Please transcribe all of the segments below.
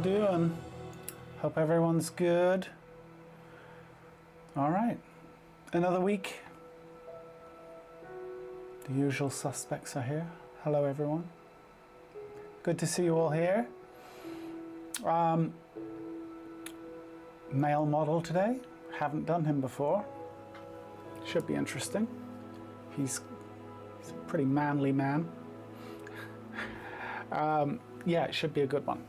doing? Hope everyone's good. All right, another week. The usual suspects are here. Hello, everyone. Good to see you all here. Male model today. Haven't done him before. Should be interesting. He's a pretty manly man. Yeah, it should be a good one.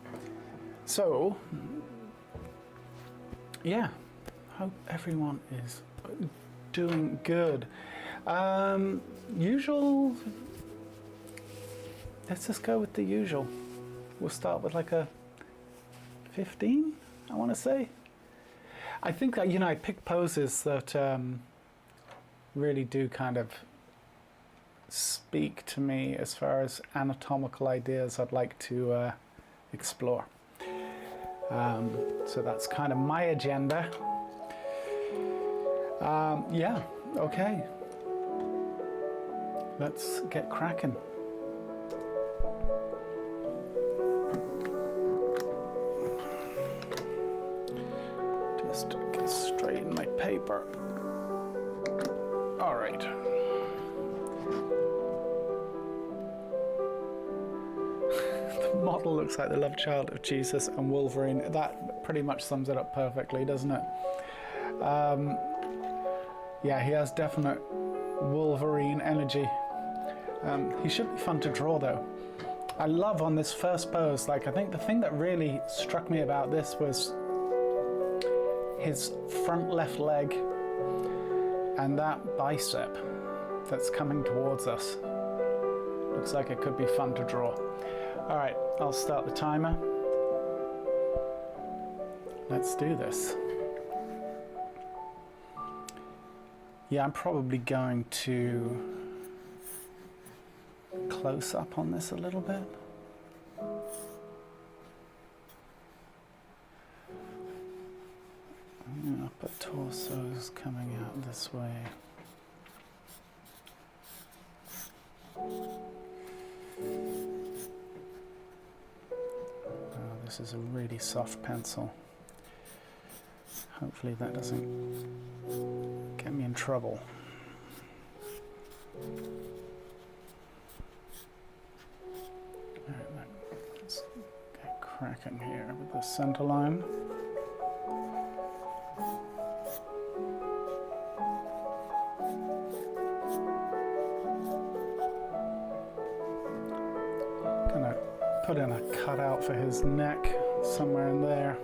So, yeah, hope everyone is doing good. Usual, let's just go with the usual. We'll start with like a 15, I want to say. I think that, I pick poses that really do kind of speak to me as far as anatomical ideas I'd like to explore. So that's kind of my agenda. Yeah, okay. Let's get cracking. Just get straight in my paper. All right. Model looks like the love child of Jesus and Wolverine. That pretty much sums it up perfectly, doesn't it? Yeah, he has definite Wolverine energy. He should be fun to draw though. I love on this first pose, I think the thing that really struck me about this was his front left leg and that bicep that's coming towards us. Looks like it could be fun to draw. All right, I'll start the timer. Let's do this. Yeah, I'm probably going to close up on this a little bit. Upper torso's coming out this way. This is a really soft pencil. Hopefully that doesn't get me in trouble. Alright, let's get cracking here with the center line. Put in a cutout for his neck somewhere in there.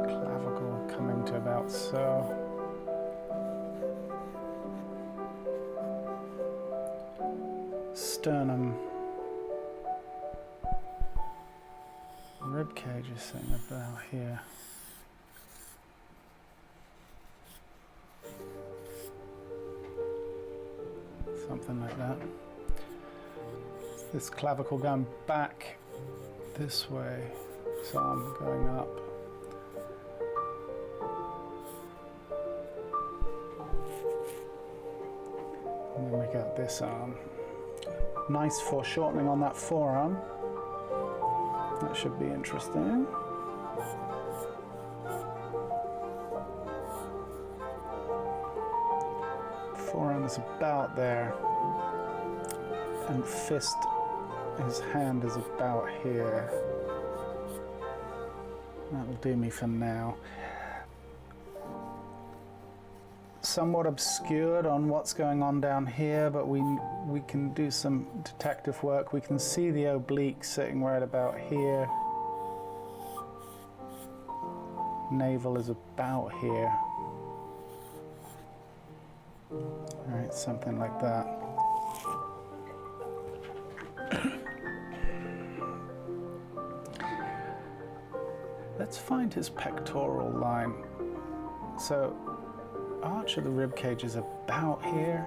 Clavicle coming to about so. Sternum. Rib cage is sitting about here. Something like that. This clavicle going back this way, so I'm going up. And then we got this arm. Nice foreshortening on that forearm. That should be interesting. Forearm is about there, and fist, his hand is about here. That'll do me for now. Somewhat obscured on what's going on down here, but we can do some detective work. We can see the oblique sitting right about here. Navel is about here. Alright, something like that. Let's find his pectoral line. So, arch of the rib cage is about here,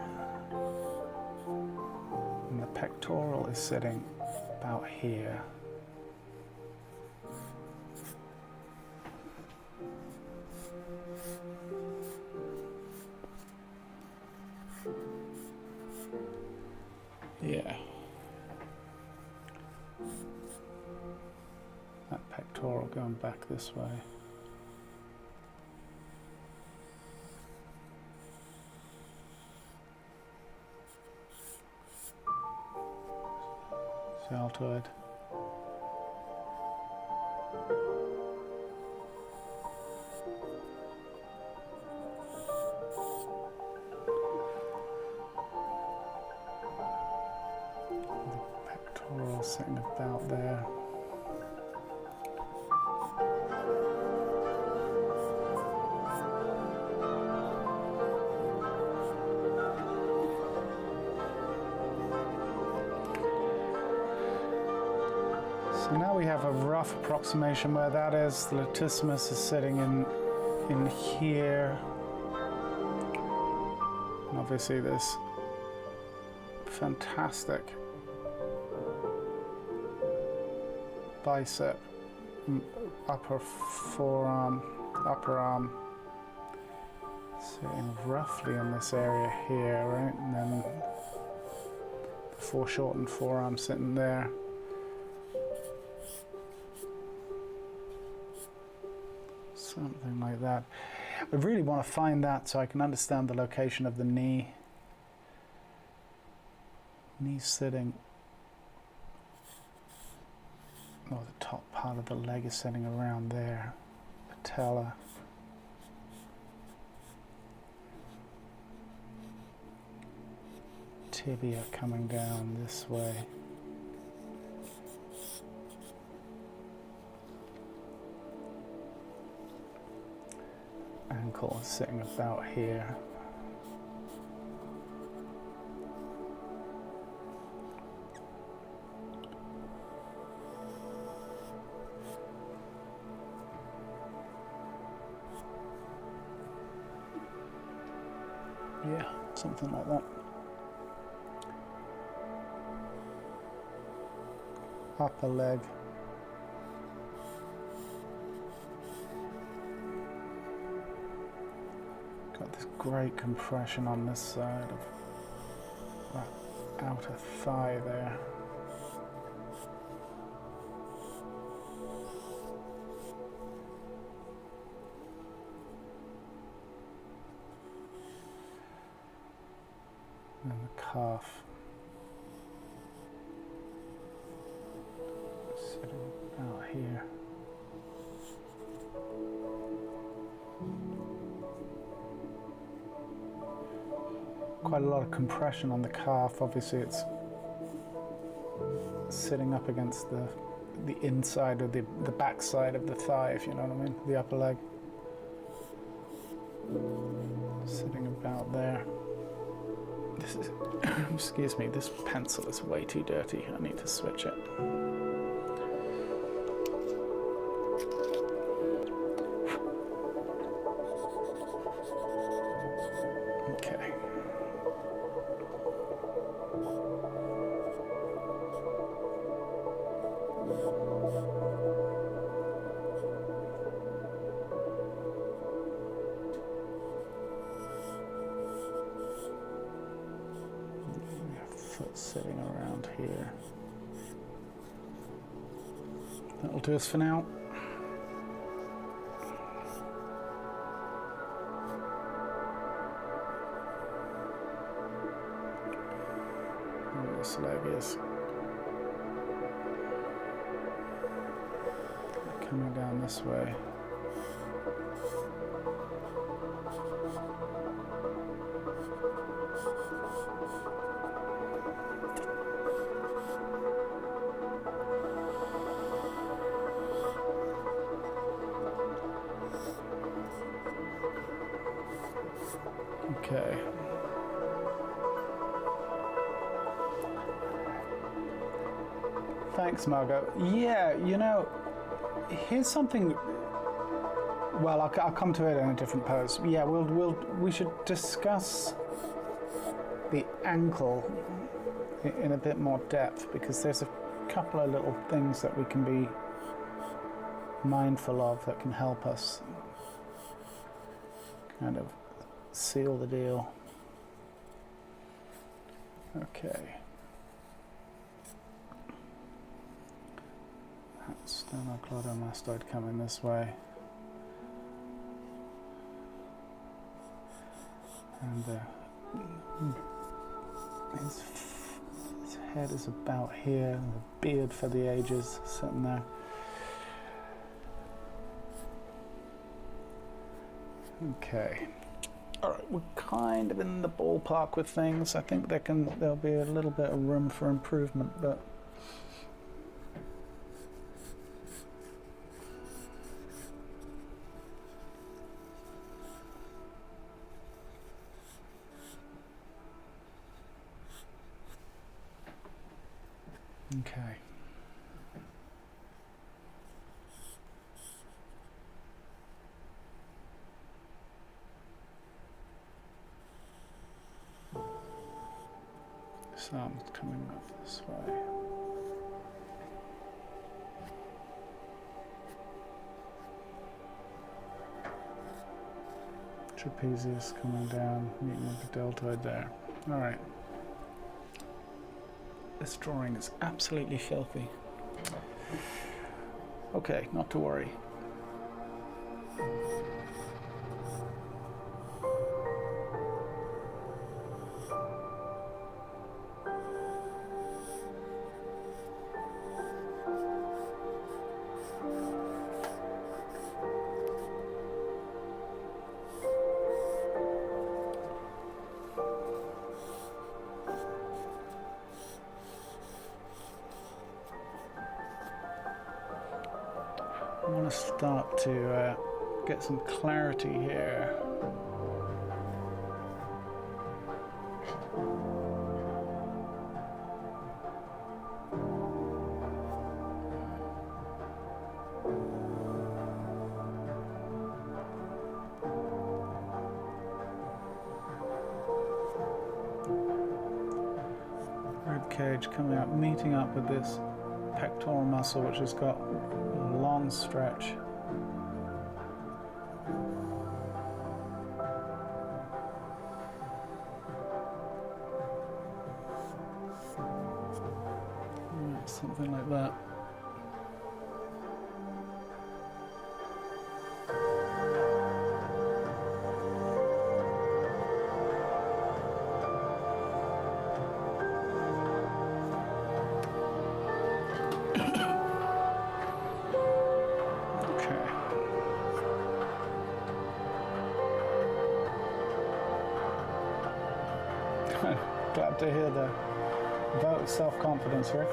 and the pectoral is sitting about here. Yeah. That pectoral going back this way. Deltoid. Pectoral sitting about there. So now we have a rough approximation where that is. The latissimus is sitting in here. And obviously this fantastic bicep, upper forearm, upper arm, sitting roughly in this area here, right? And then the foreshortened forearm sitting there. Something like that. I really want to find that so I can understand the location of the knee. Knee sitting, or the top part of the leg is sitting around there. Patella. Tibia coming down this way. Ankle is sitting about here. Yeah, something like that. Upper leg. Got this great compression on this side of that outer thigh there. And the calf sitting out here. Quite a lot of compression on the calf. Obviously it's sitting up against the inside of the back side of the thigh, if you know what I mean, the upper leg. Sitting about there. This is, excuse me, this pencil is way too dirty. I need to switch it. Okay. Foot sitting around here. That'll do us for now. And this leg is coming down this way. Okay. Thanks, Margot. Yeah, you know, here's something. Well, I'll come to it in a different pose. Yeah, we should discuss the ankle in a bit more depth, because there's a couple of little things that we can be mindful of that can help us kind of seal the deal. Okay. That's sternocleidomastoid coming this way. And his head is about here, and the beard for the ages sitting there. Okay. Alright, we're kind of in the ballpark with things. I think there'll be a little bit of room for improvement, but okay. Sun's coming up this way. Trapezius coming down, meeting with the deltoid there. Alright. This drawing is absolutely filthy. Okay, not to worry. I want to start to get some clarity here. Rib cage coming up, meeting up with this pectoral muscle, which has got a long stretch. Something like that. Glad to hear the vote of self-confidence here.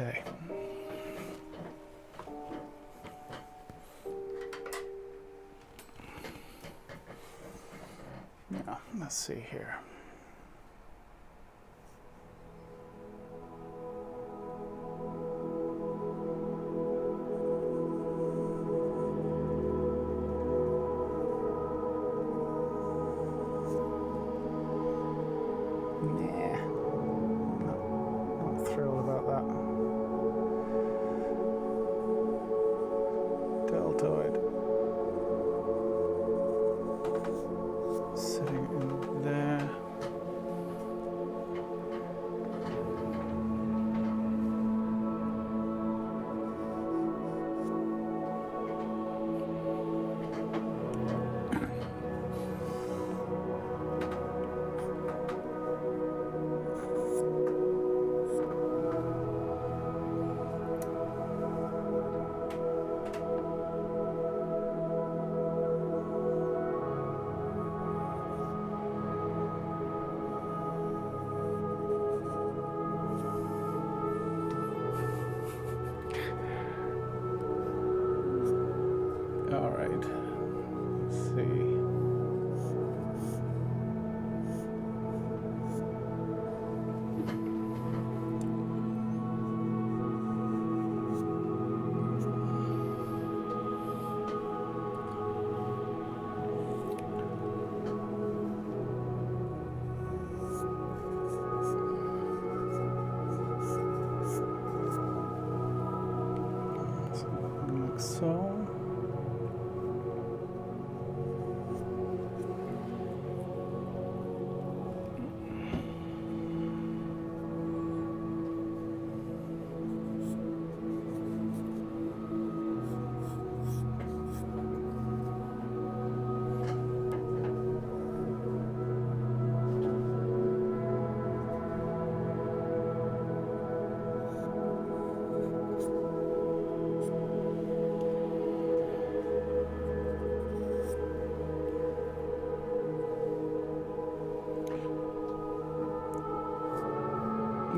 Okay. Now, let's see here. Not thrilled about that. Deltoid sitting in there.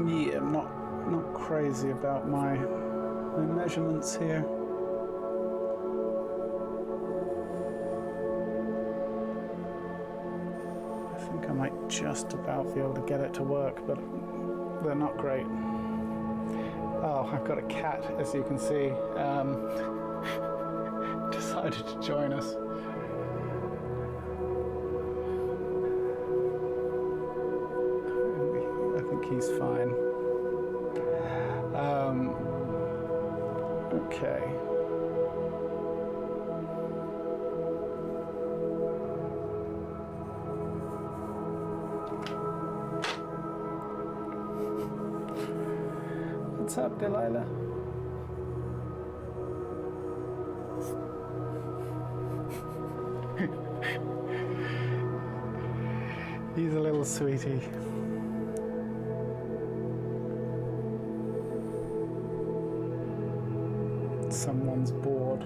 Yeah, I'm not crazy about my measurements here. I think I might just about be able to get it to work, but they're not great. Oh, I've got a cat, as you can see, decided to join us. I think he's fine. Okay. What's up, Delilah? He's a little sweetie. Someone's bored.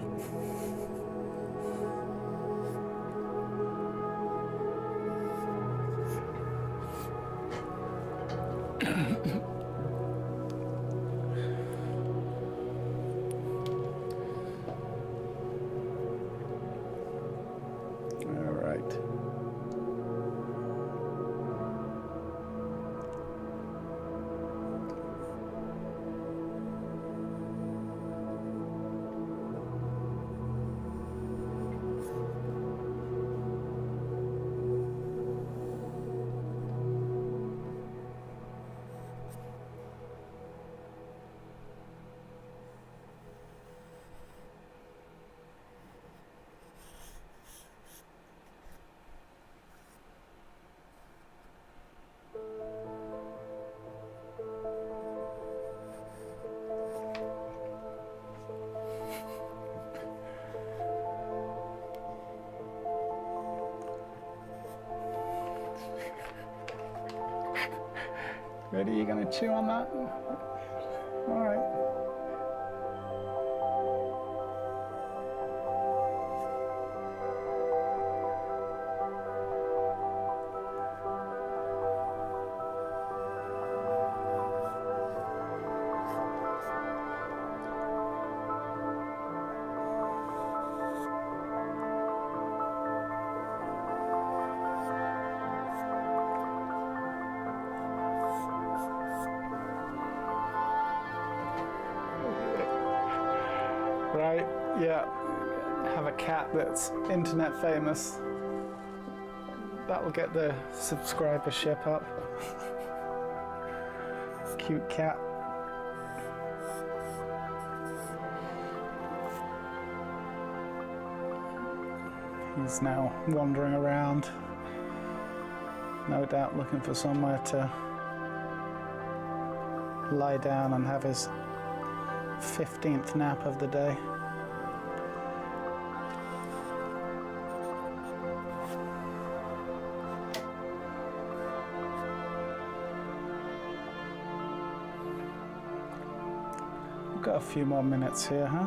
All right. Ready? You gonna chew on that? All right. Right, yeah. Have a cat that's internet famous. That'll get the subscribership up. Cute cat. He's now wandering around, no doubt looking for somewhere to lie down and have his 15th nap of the day. We've got a few more minutes here, huh?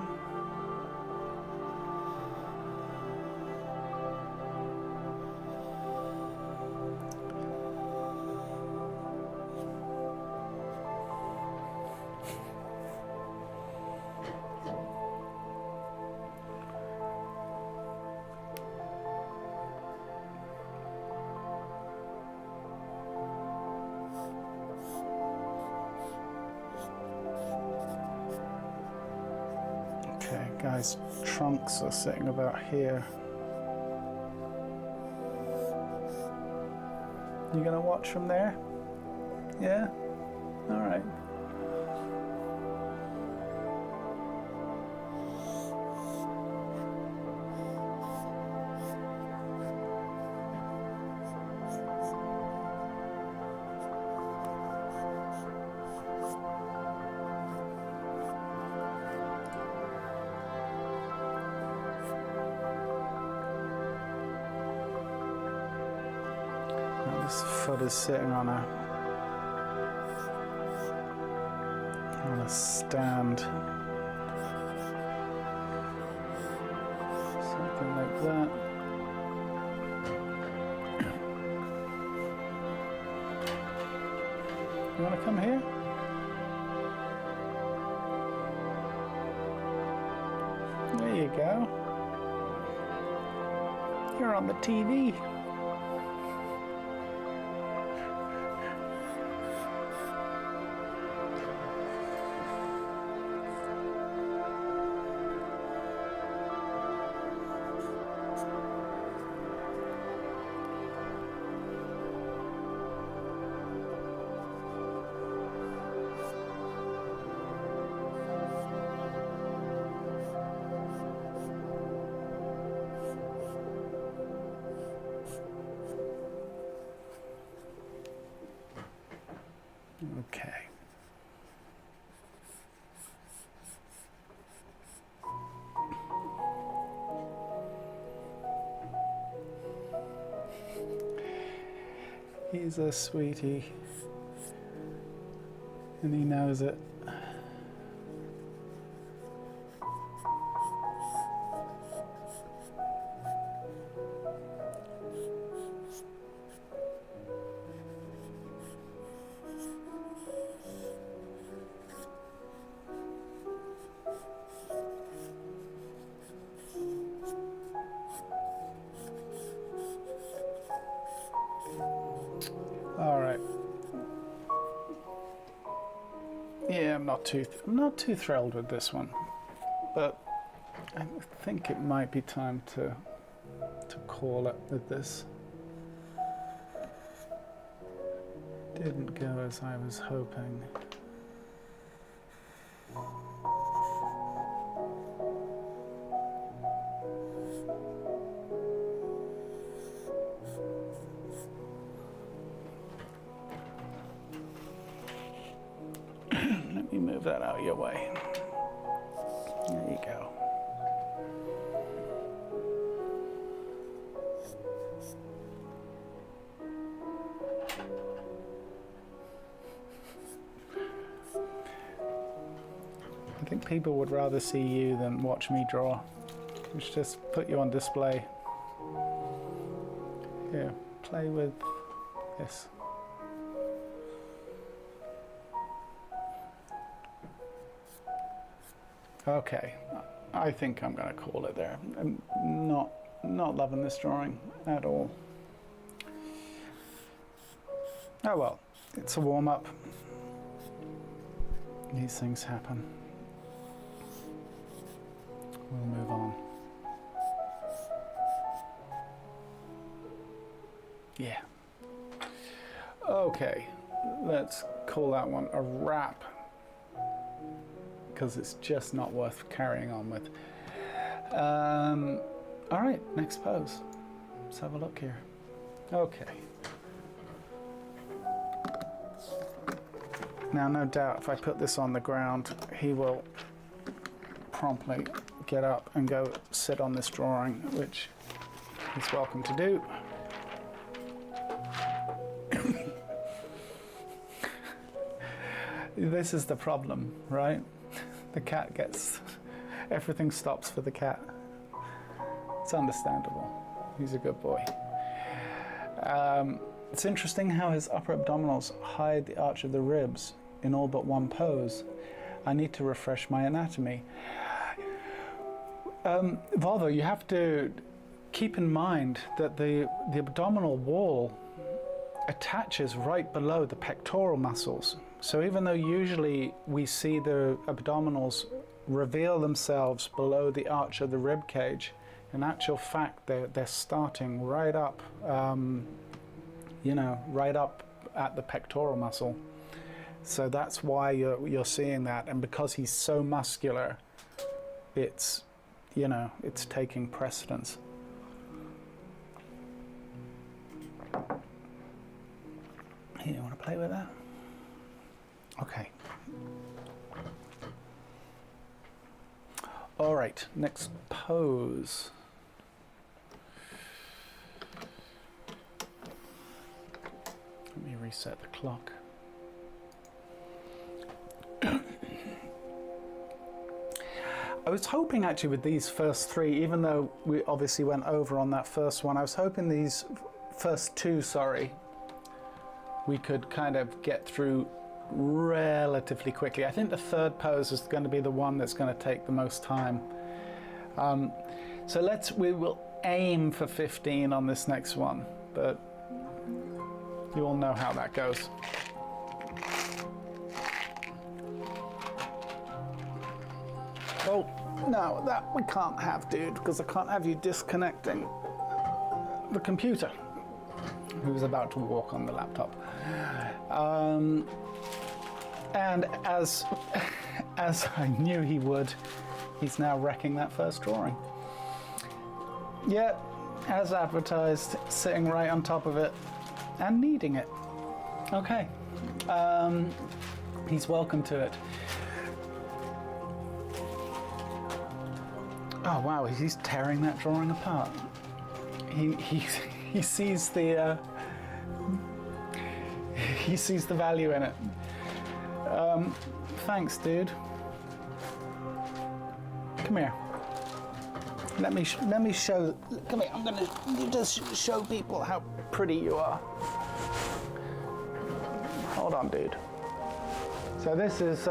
Okay, guys, trunks are sitting about here. You gonna watch from there? Yeah? All right. This foot is sitting on a stand. Something like that. You want to come here? go. You're on the TV. Okay. He's a sweetie, and he knows it. All right. Yeah, I'm not too thrilled with this one, but I think it might be time to call it with this. Didn't go as I was hoping. Let me move that out of your way. There you go. I think people would rather see you than watch me draw. We should just put you on display. Here, play with this. Okay, I think I'm going to call it there. I'm not loving this drawing at all. Oh well, it's a warm-up. These things happen. We'll move on. Yeah. Okay, let's call that one a wrap, because it's just not worth carrying on with. All right, next pose. Let's have a look here. Okay. Now, no doubt, if I put this on the ground, he will promptly get up and go sit on this drawing, which he's welcome to do. This is the problem, right? The cat gets, everything stops for the cat. It's understandable. He's a good boy. It's interesting how his upper abdominals hide the arch of the ribs in all but one pose. I need to refresh my anatomy. Volvo, you have to keep in mind that the abdominal wall attaches right below the pectoral muscles. So even though usually we see the abdominals reveal themselves below the arch of the rib cage, in actual fact they're starting right up, you know, right up at the pectoral muscle. So that's why you're seeing that, and because he's so muscular, it's, you know, it's taking precedence. Here, you want to play with that? Okay. All right, next pose. Let me reset the clock. I was hoping actually with these first three, even though we obviously went over on that first one, I was hoping these first two, we could kind of get through relatively quickly. I think the third pose is going to be the one that's going to take the most time. So we will aim for 15 on this next one, but you all know how that goes. Oh, no, that we can't have, dude, because I can't have you disconnecting the computer. He was about to walk on the laptop. And as I knew he would, he's now wrecking that first drawing. Yeah, as advertised, sitting right on top of it and needing it. Okay, he's welcome to it. Oh wow, he's tearing that drawing apart. He sees the he sees the value in it. Thanks, dude. Come here. Let me show. Come here. I'm gonna just show people how pretty you are. Hold on, dude. So this is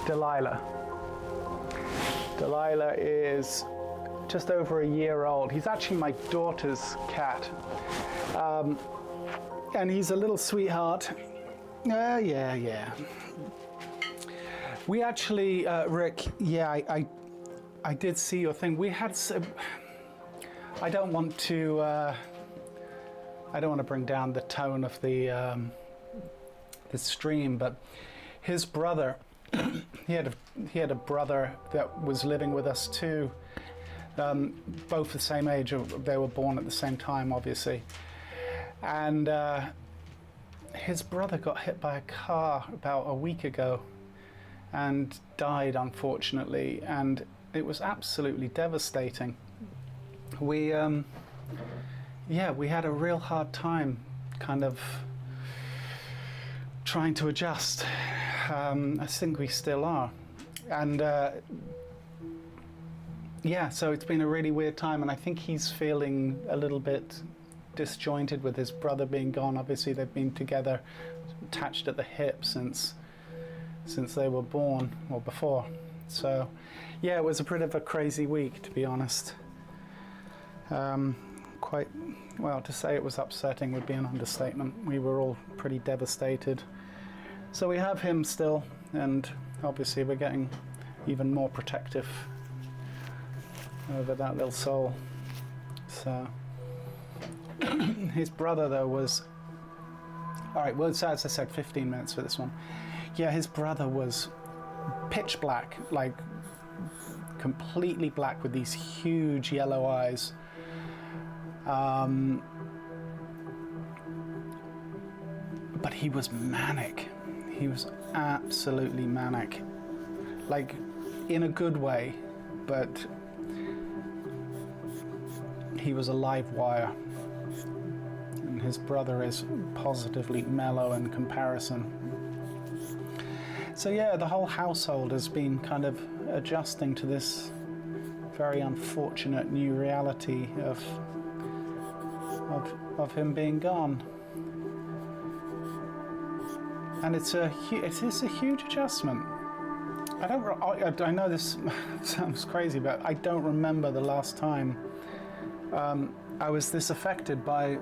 Delilah. Delilah is just over a year old. He's actually my daughter's cat. And he's a little sweetheart. Yeah. We actually, Rick, yeah, I did see your thing. We had some, I don't want to bring down the tone of the stream, but his brother, he had a brother that was living with us too, both the same age. They were born at the same time, obviously, and his brother got hit by a car about a week ago and died, unfortunately, and it was absolutely devastating. We had a real hard time kind of trying to adjust. I think we still are. And so it's been a really weird time, and I think he's feeling a little bit disjointed with his brother being gone. Obviously they've been together, attached at the hip since they were born, or before. So yeah, it was a bit of a crazy week, to be honest. Quite, well, to say it was upsetting would be an understatement. We were all pretty devastated. So we have him still, and obviously we're getting even more protective over that little soul. So his brother though was, all right, well, so as I said, 15 minutes for this one. Yeah, his brother was pitch black, like completely black with these huge yellow eyes. But he was manic. He was absolutely manic, like in a good way, but he was a live wire. And his brother is positively mellow in comparison. So yeah, the whole household has been kind of adjusting to this very unfortunate new reality of him being gone. And it is a huge adjustment. I know this sounds crazy, but I don't remember the last time I was this affected by,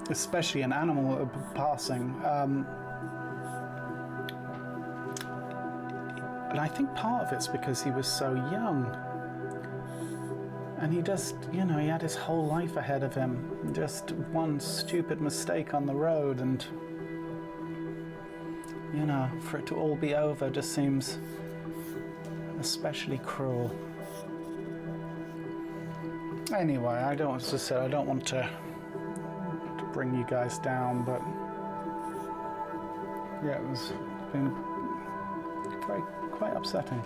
especially an animal passing. And I think part of it's because he was so young. And he just, he had his whole life ahead of him. Just one stupid mistake on the road, and for it to all be over just seems especially cruel. Anyway, as I said, I don't want to bring you guys down, but yeah, it's been quite upsetting.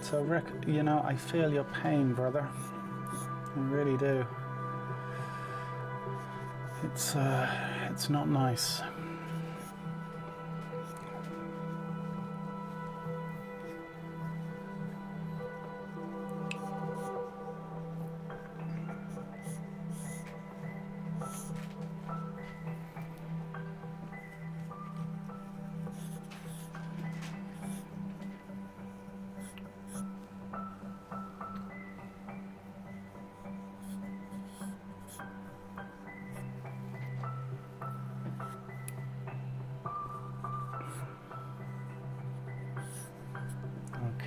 So Rick, I feel your pain, brother. I really do. It's not nice.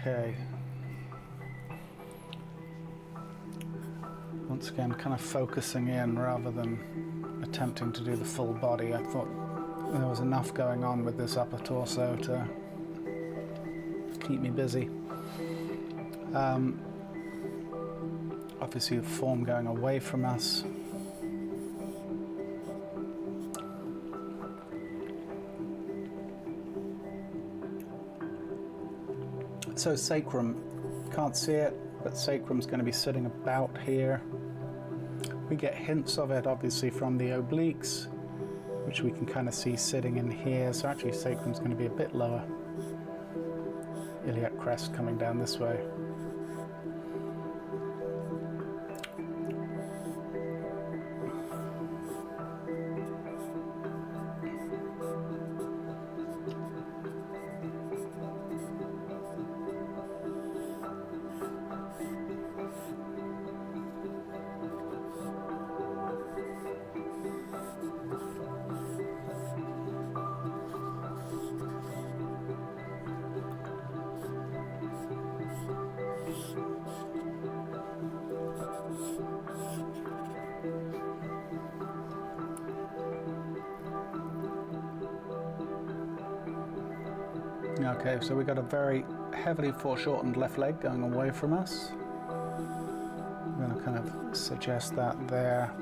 Okay. Once again, kind of focusing in rather than attempting to do the full body. I thought there was enough going on with this upper torso to keep me busy. Obviously the form going away from us. So sacrum, can't see it, but sacrum's going to be sitting about here. We get hints of it obviously from the obliques, which we can kind of see sitting in here. So actually sacrum's going to be a bit lower. Iliac crest coming down this way. Okay, so we got a very heavily foreshortened left leg going away from us. I'm going to kind of suggest that there.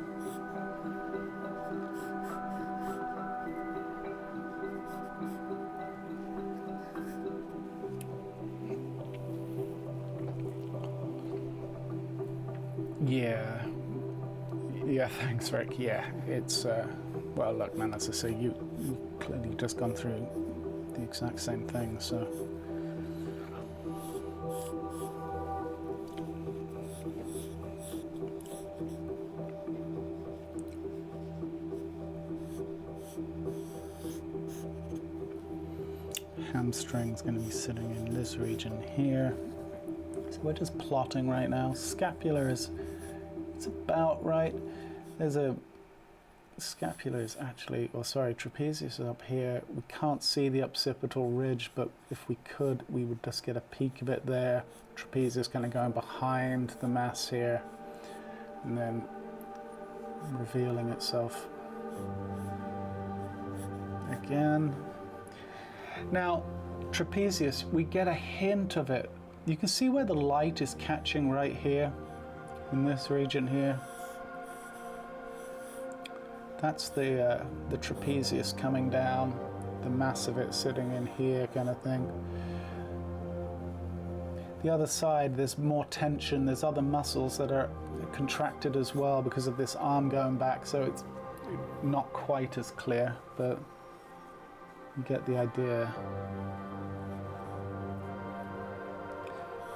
Yeah, thanks, Rick. Yeah, it's, well, look, man, as I say, you clearly just gone through the exact same thing, so. Hamstring's going to be sitting in this region here. So we're just plotting right now. Scapular is, it's about right. There's a scapula is actually, or sorry, trapezius is up here. We can't see the occipital ridge, but if we could, we would just get a peek of it there. Trapezius kind of going behind the mass here, and then revealing itself again. Now, trapezius, we get a hint of it. You can see where the light is catching right here, in this region here. That's the trapezius coming down, the mass of it sitting in here kind of thing. The other side, there's more tension, there's other muscles that are contracted as well because of this arm going back, so it's not quite as clear, but you get the idea.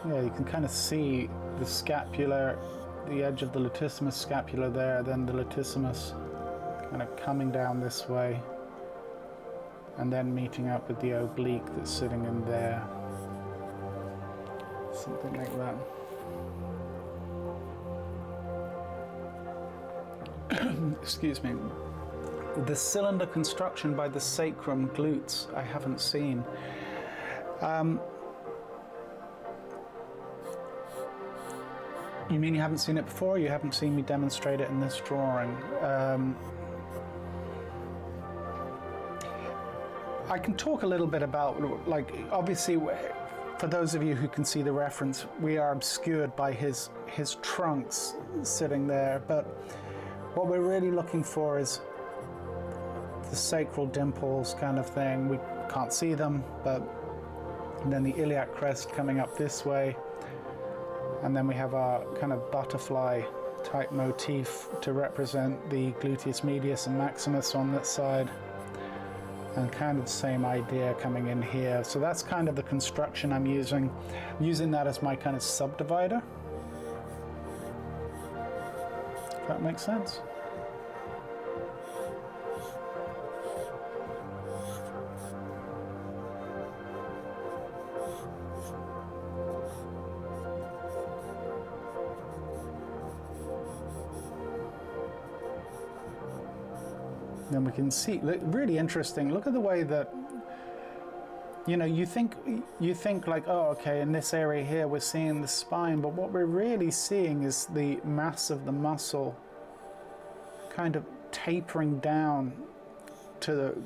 Yeah, you can kind of see the scapular, the edge of the latissimus scapula there, then the latissimus kind of coming down this way and then meeting up with the oblique that's sitting in there. Something like that. Excuse me. The cylinder construction by the sacrum glutes I haven't seen. You mean you haven't seen it before? You haven't seen me demonstrate it in this drawing? I can talk a little bit about, like, obviously, for those of you who can see the reference, we are obscured by his trunks sitting there, but what we're really looking for is the sacral dimples kind of thing. We can't see them, but then the iliac crest coming up this way, and then we have our kind of butterfly type motif to represent the gluteus medius and maximus on that side. And kind of the same idea coming in here. So that's kind of the construction I'm using. I'm using that as my kind of subdivider. If that makes sense. Then we can see, really interesting, look at the way that you know, you think like, oh, okay, in this area here we're seeing the spine, but what we're really seeing is the mass of the muscle kind of tapering down to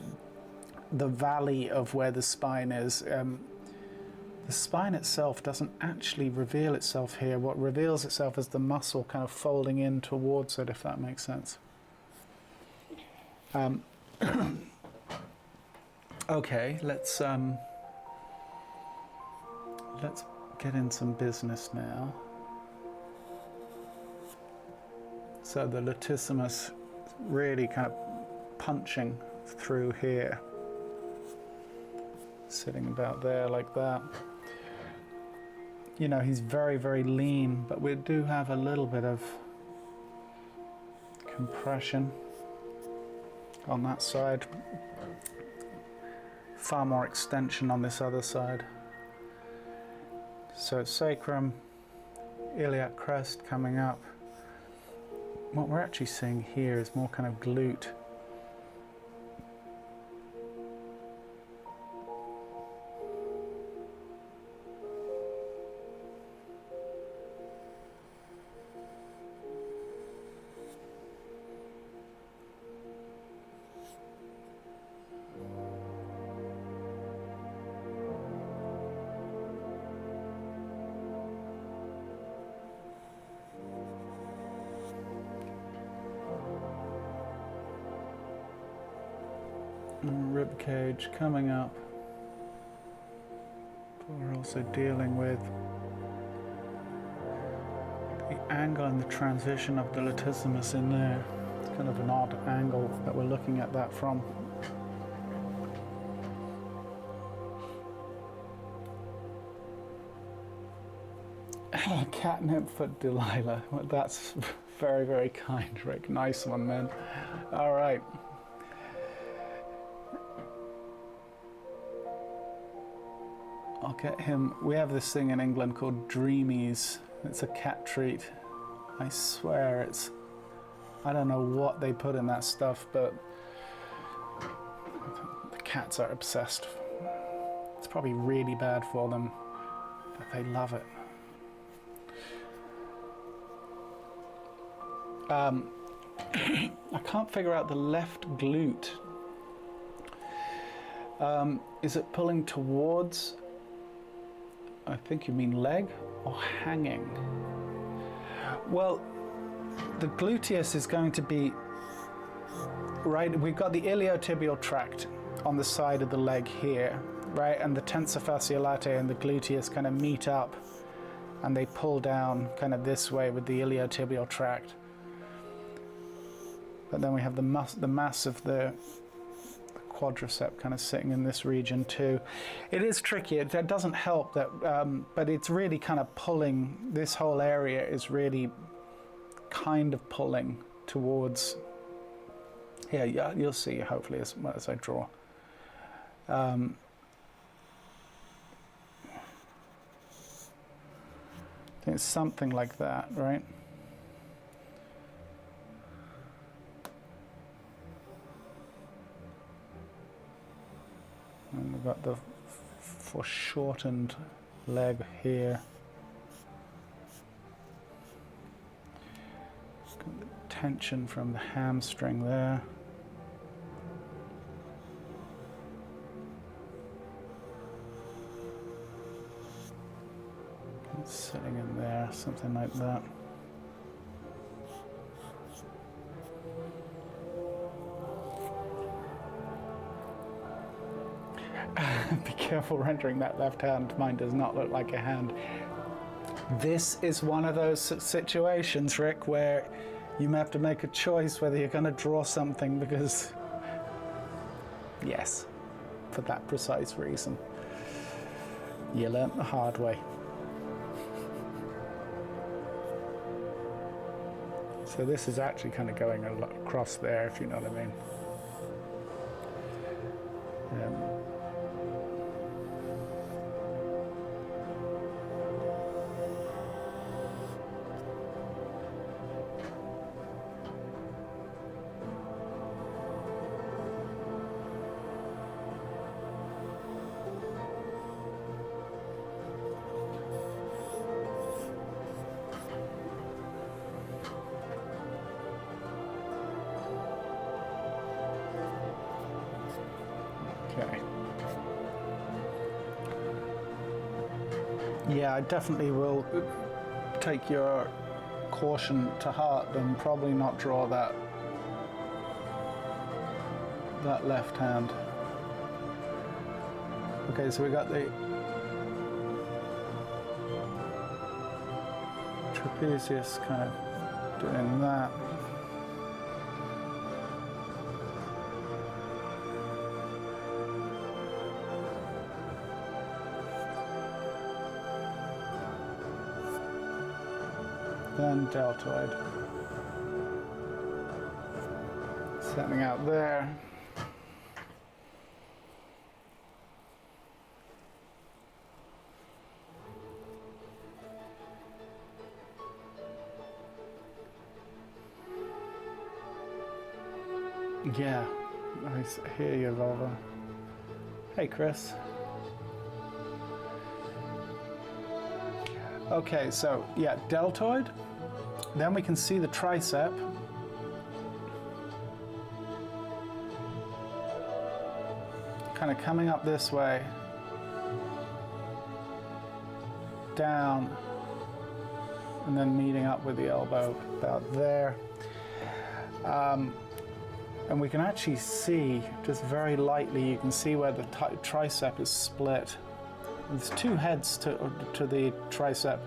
the valley of where the spine is. The spine itself doesn't actually reveal itself here. What reveals itself is the muscle kind of folding in towards it, if that makes sense. Okay, let's get in some business now. So the latissimus really kind of punching through here, sitting about there like that. You know, he's very, very lean, but we do have a little bit of compression on that side. Far more extension on this other side. So sacrum, iliac crest coming up. What we're actually seeing here is more kind of glute. Rib cage coming up. But we're also dealing with the angle and the transition of the latissimus in there. It's kind of an odd angle that we're looking at that from. Catnip for Delilah. Well, that's very, very kind, Rick. Nice one, man. All right. I'll get him. We have this thing in England called Dreamies. It's a cat treat. I swear it's, I don't know what they put in that stuff, but the cats are obsessed. It's probably really bad for them, but they love it. I can't figure out the left glute. Is it pulling towards, I think you mean leg, or hanging? Well, the gluteus is going to be, right, we've got the iliotibial tract on the side of the leg here, right, and the tensor fasciae latae and the gluteus kind of meet up and they pull down kind of this way with the iliotibial tract. But then we have the mass of the quadricep kind of sitting in this region too. It is tricky. It doesn't help that, but it's really kind of pulling. This whole area is really kind of pulling towards. Here, yeah, you'll see. Hopefully, as I draw. I think it's something like that, right? And we've got the foreshortened leg here. Got the tension from the hamstring there. It's sitting in there, something like that. Be careful rendering that left hand. Mine does not look like a hand. This is one of those situations, Rick, where you may have to make a choice whether you're going to draw something because, yes, for that precise reason. You learnt the hard way. So this is actually kind of going across there, if you know what I mean. Yeah, I definitely will take your caution to heart and probably not draw that left hand. Okay, so we got the trapezius kind of doing that. Then deltoid. Setting out there. Yeah, I hear you, Volvo. Hey, Chris. Okay, so yeah, deltoid. Then we can see the tricep. Kind of coming up this way. Down. And then meeting up with the elbow about there. And we can actually see, just very lightly, you can see where the tricep is split. There's two heads to the tricep.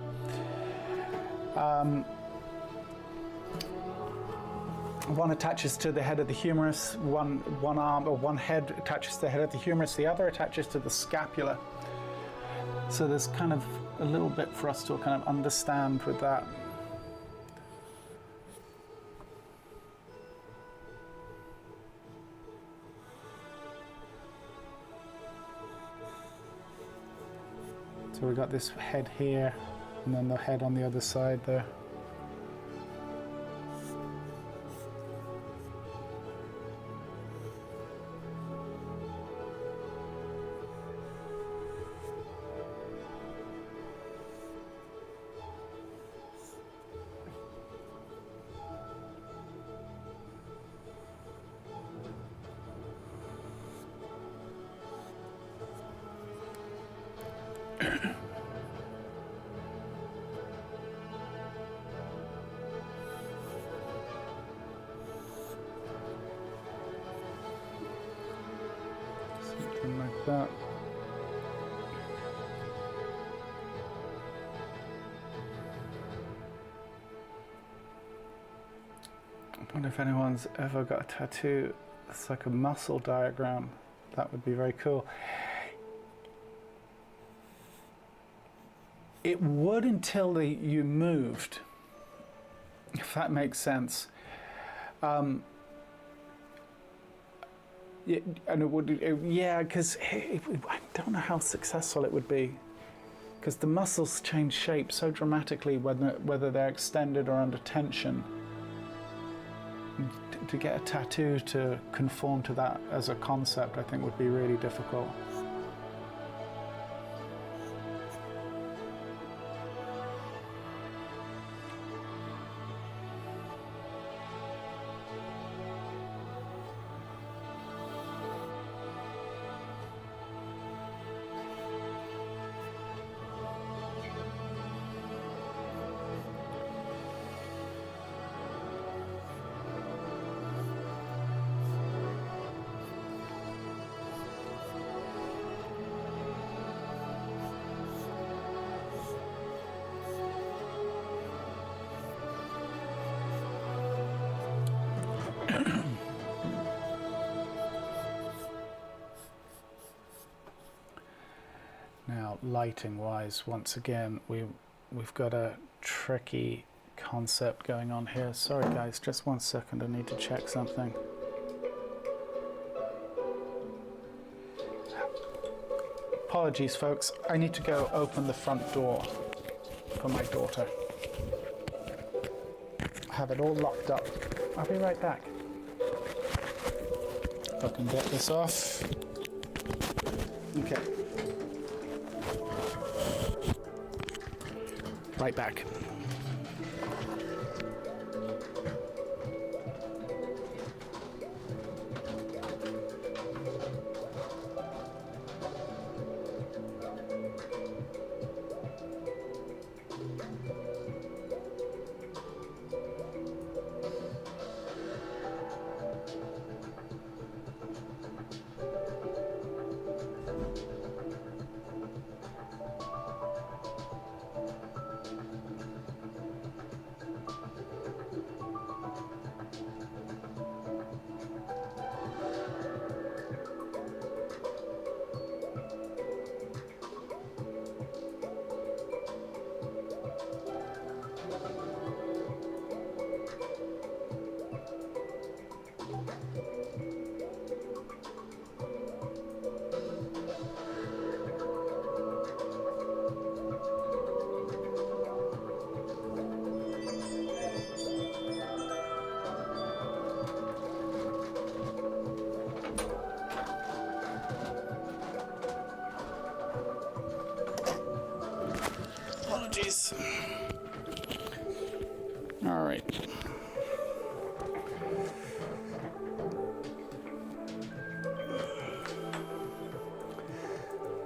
One attaches to the head of the humerus, one arm or one head attaches to the head of the humerus, the other attaches to the scapula. So there's kind of a little bit for us to kind of understand with that. So we got this head here, and then the head on the other side there. Something like that. I wonder if anyone's ever got a tattoo that's like a muscle diagram. That would be very cool. It would until you moved, if that makes sense. Yeah, and it would, yeah, because I don't know how successful it would be, because the muscles change shape so dramatically whether they're extended or under tension. To get a tattoo to conform to that as a concept, I think would be really difficult. Now, lighting wise, once again, we've got a tricky concept going on here. Sorry guys, just 1 second, I need to check something. Apologies folks, I need to go open the front door for my daughter. I have it all locked up. I'll be right back. If I can get this off. Okay. Right back. nice. All right.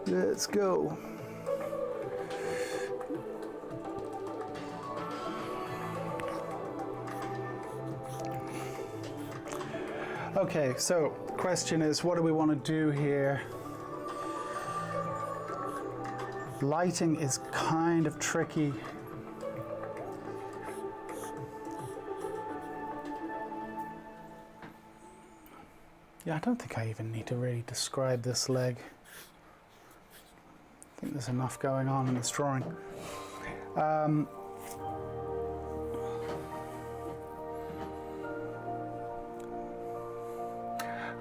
Let's go. Okay, so question is, what do we want to do here? Lighting is kind of tricky. Yeah, I don't think I even need to really describe this leg. I think there's enough going on in this drawing.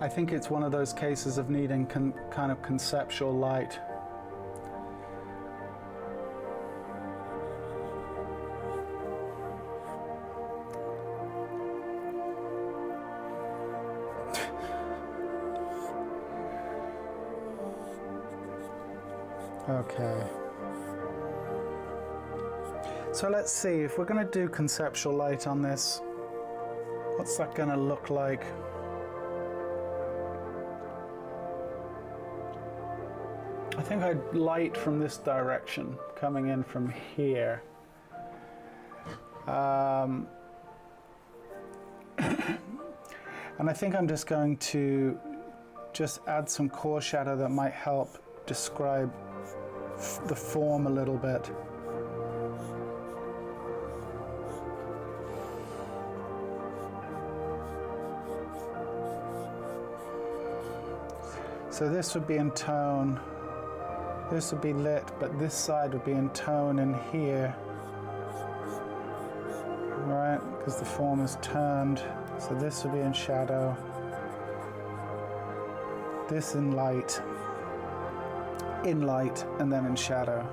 I think it's one of those cases of needing kind of conceptual light. Okay. So let's see, if we're going to do conceptual light on this, what's that going to look like? I think I'd light from this direction, coming in from here. And I think I'm just going to add some core shadow that might help describe the form a little bit. So this would be in tone, this would be lit, but this side would be in tone in here, right? Because the form is turned. So this would be in shadow, this in light, and then in shadow.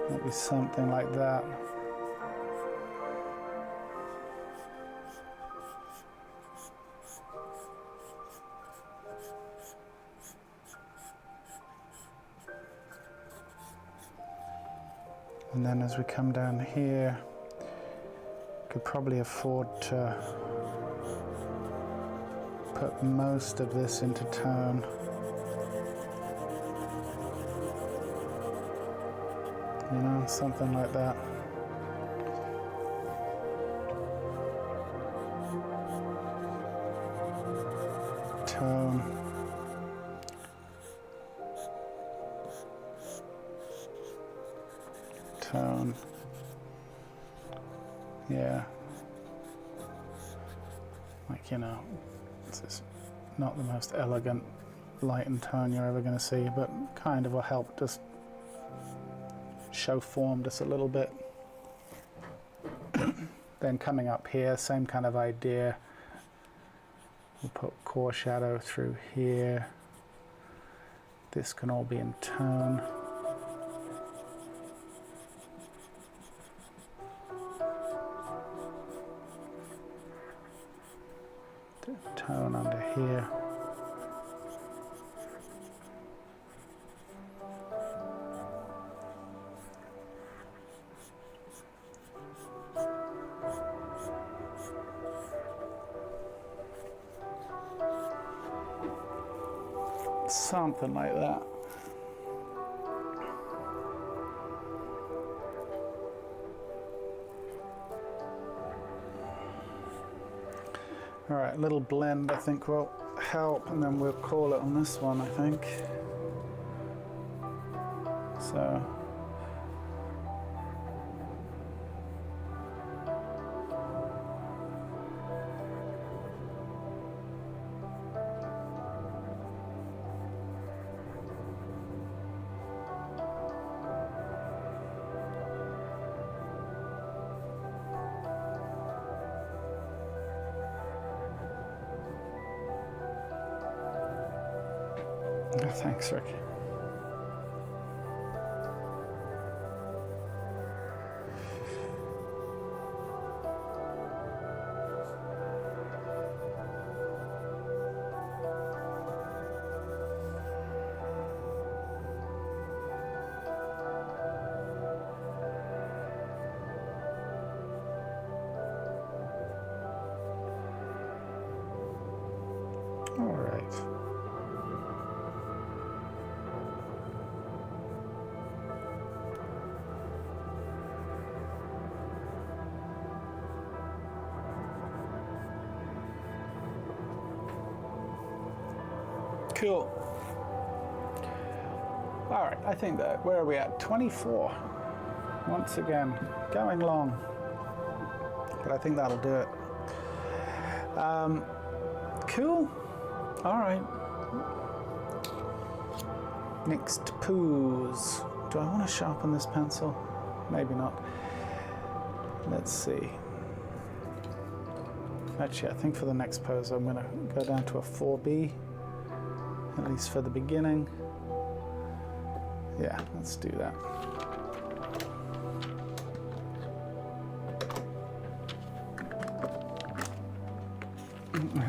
Maybe something like that. And then as we come down here, could probably afford to put most of this into tone. You know, something like that. Tone. Tone. Yeah. Like, you know, it's just not the most elegant light and tone you're ever going to see, but kind of will help just show form just a little bit. Then coming up here, same kind of idea. We'll put core shadow through here. This can all be in tone. Tone under here. Something like that. All right, a little blend I think will help, and then we'll call it on this one, I think. So. Thanks, Rick. Cool. All right, I think that, where are we at? 24. Once again, going long. But I think that'll do it. Cool. All right. Next poos. Do I want to sharpen this pencil? Maybe not. Let's see. Actually, I think for the next pose, I'm going to go down to a 4B, at least for the beginning. Yeah, let's do that.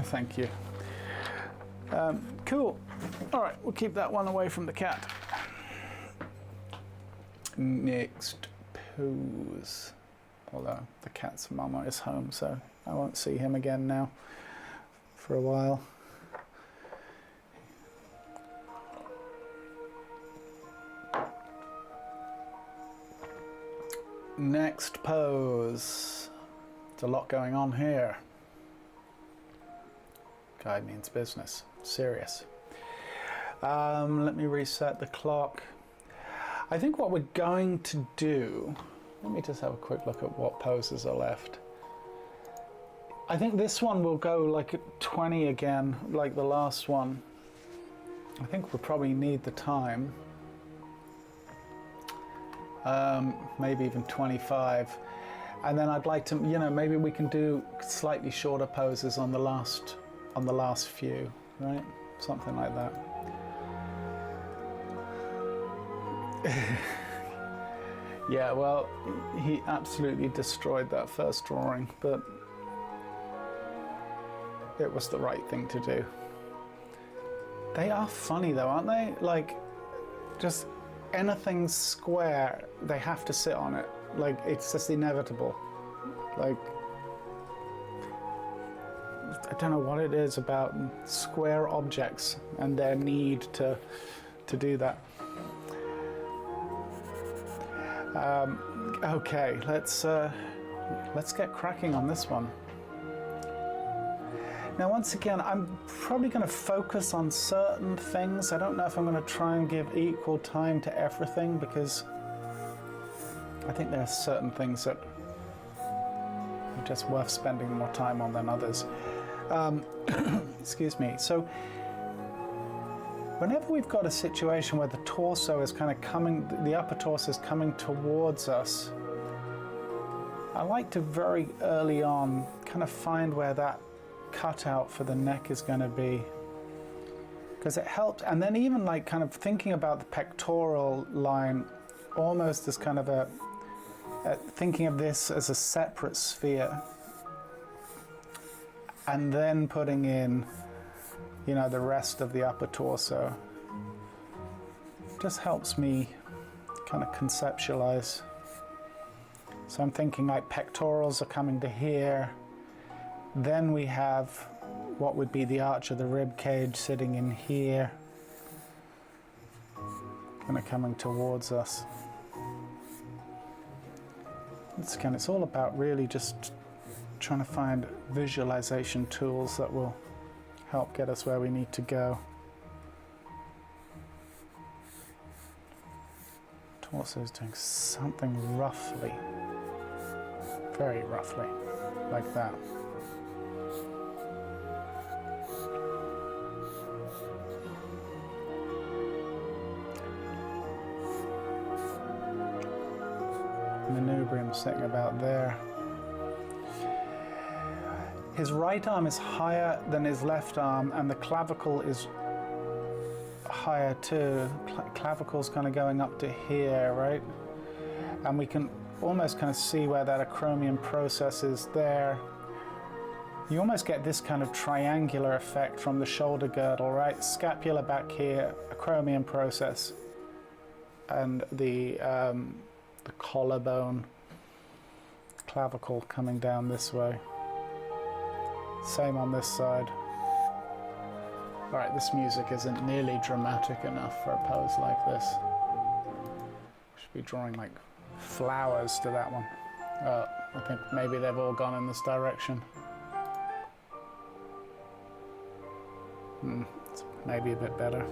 Thank you. Cool. All right, we'll keep that one away from the cat. Next pose. Although the cat's mama is home, so I won't see him again now for a while. Next pose. There's a lot going on here. Guy means business. Serious. Let me reset the clock. I think what we're going to do, let me just have a quick look at what poses are left. I think this one will go like at 20 again, like the last one. I think we'll probably need the time. Maybe even 25. And then I'd like to, you know, maybe we can do slightly shorter poses on the last few, right? Something like that. Yeah, well, he absolutely destroyed that first drawing, but it was the right thing to do. They are funny though, aren't they? Like, just anything square, they have to sit on it. Like, it's just inevitable. Like, I don't know what it is about square objects and their need to do that. Okay, let's get cracking on this one. Now, once again, I'm probably going to focus on certain things. I don't know if I'm going to try and give equal time to everything, because I think there are certain things that are just worth spending more time on than others. Excuse me. So whenever we've got a situation where the torso is kind of coming, the upper torso is coming towards us, I like to very early on kind of find where that cutout for the neck is going to be, because it helps. And then even like kind of thinking about the pectoral line almost as kind of a thinking of this as a separate sphere, and then putting in, you know, the rest of the upper torso just helps me kind of conceptualize. So I'm thinking like pectorals are coming to here, then we have what would be the arch of the rib cage sitting in here, kind of coming towards us. It's all about really just trying to find visualization tools that will help get us where we need to go. Torso is doing something roughly, very roughly, like that. Manubrium sitting about there. His right arm is higher than his left arm, and the clavicle is higher too. Clavicle's kind of going up to here, right? And we can almost kind of see where that acromion process is there. You almost get this kind of triangular effect from the shoulder girdle, right? Scapula back here, acromion process, and the collarbone, clavicle coming down this way. Same on this side. All right, this music isn't nearly dramatic enough for a pose like this. Should be drawing like flowers to that one. I think maybe they've all gone in this direction. maybe a bit better.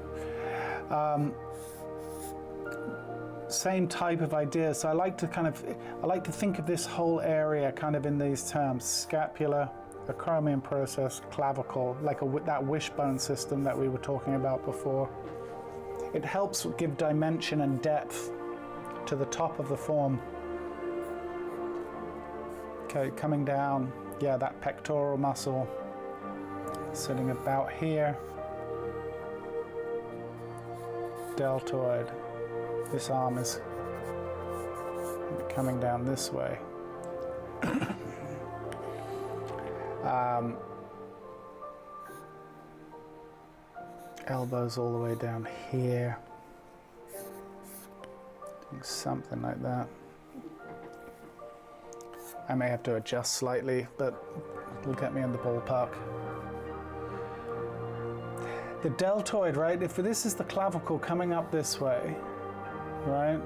Same type of idea. So I like to think of this whole area kind of in these terms: scapula, acromion process, clavicle, like that wishbone system that we were talking about before. It helps give dimension and depth to the top of the form. Okay, coming down, yeah, that pectoral muscle sitting about here. Deltoid. This arm is coming down this way. Elbows all the way down here. Doing something like that. I may have to adjust slightly, but it'll get me in the ballpark. The deltoid, right? If this is the clavicle coming up this way, right?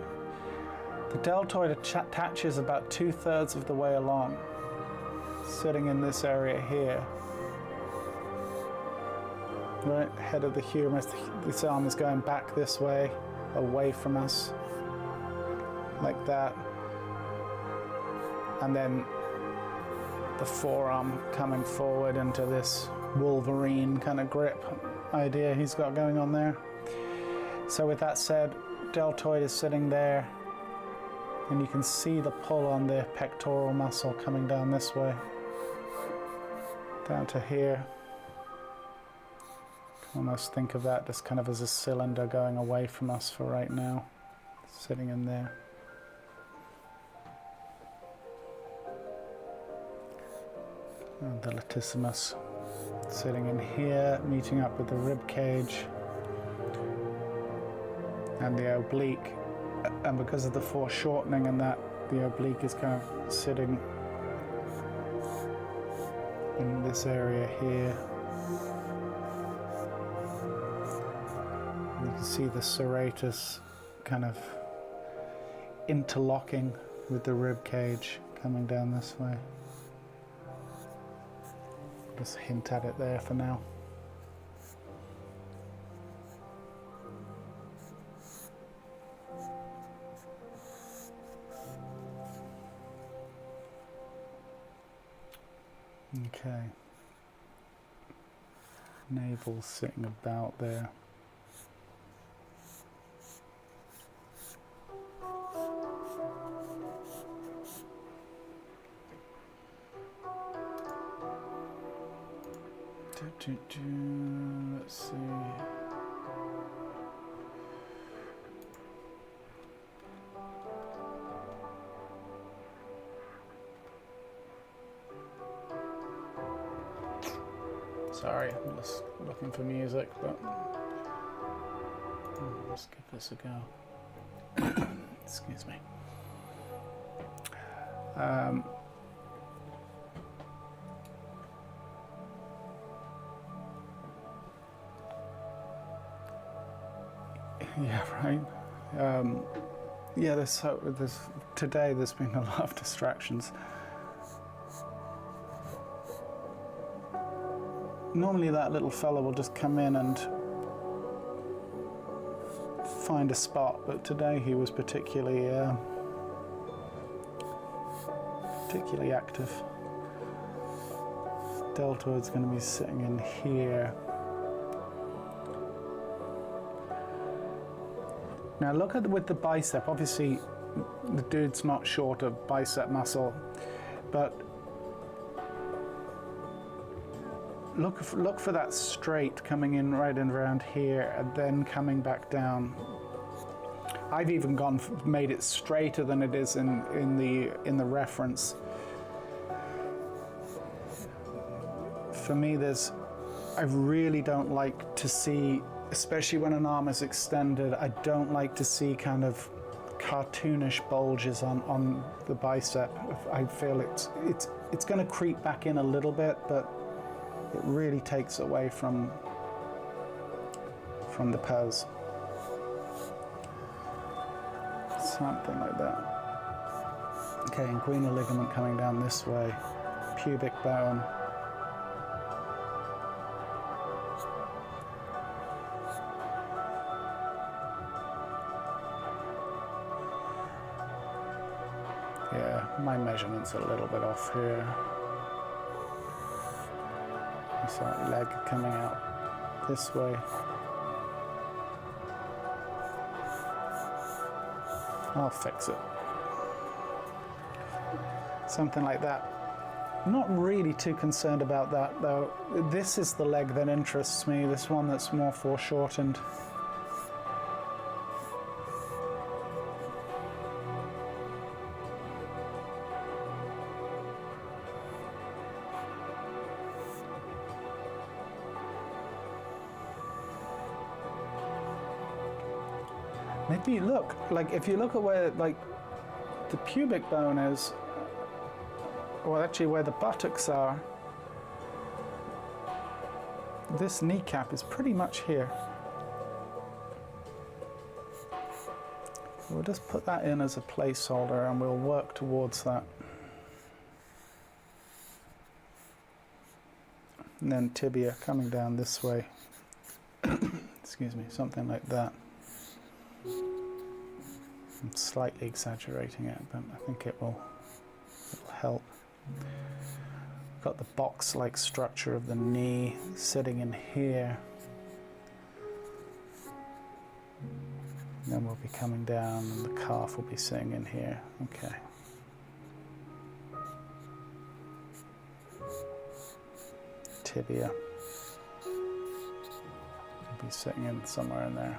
The deltoid attaches about 2/3 of the way along, sitting in this area here. Right, head of the humerus. This arm is going back this way, away from us, like that. And then the forearm coming forward into this Wolverine kind of grip idea he's got going on there. So with that said, deltoid is sitting there, and you can see the pull on the pectoral muscle coming down this way, down to here. Almost think of that just kind of as a cylinder going away from us for right now, sitting in there. And the latissimus sitting in here, meeting up with the rib cage and the oblique. And because of the foreshortening and that, the oblique is kind of sitting in this area here. You can see the serratus kind of interlocking with the rib cage coming down this way. Just hint at it there for now. Okay. Navel sitting about there. Let's see. Sorry, I'm just looking for music, but let's give this a go. Excuse me. Yeah, right. Yeah, today there's been a lot of distractions. Normally that little fella will just come in and find a spot, but today he was particularly active. Deltoid's going to be sitting in here. Now look at with the bicep. Obviously, the dude's not short of bicep muscle, but look for that straight coming in right in around here and then coming back down. I've even made it straighter than it is in the reference. For me, I really don't like to see, especially when an arm is extended, I don't like to see kind of cartoonish bulges on the bicep. I feel it's going to creep back in a little bit, but it really takes away from the pose. Something like that. Okay, inguinal ligament coming down this way, pubic bone. Yeah, my measurement's a little bit off here. There's that leg coming out this way. I'll fix it. Something like that. Not really too concerned about that though. This is the leg that interests me, this one that's more foreshortened. Maybe look, like if you look at where like the pubic bone is, or actually where the buttocks are, this kneecap is pretty much here. We'll just put that in as a placeholder and we'll work towards that. And then tibia coming down this way. Excuse me, something like that. I'm slightly exaggerating it, but I think it'll help. Got the box-like structure of the knee sitting in here. And then we'll be coming down and the calf will be sitting in here. Okay. Tibia will be sitting in somewhere in there.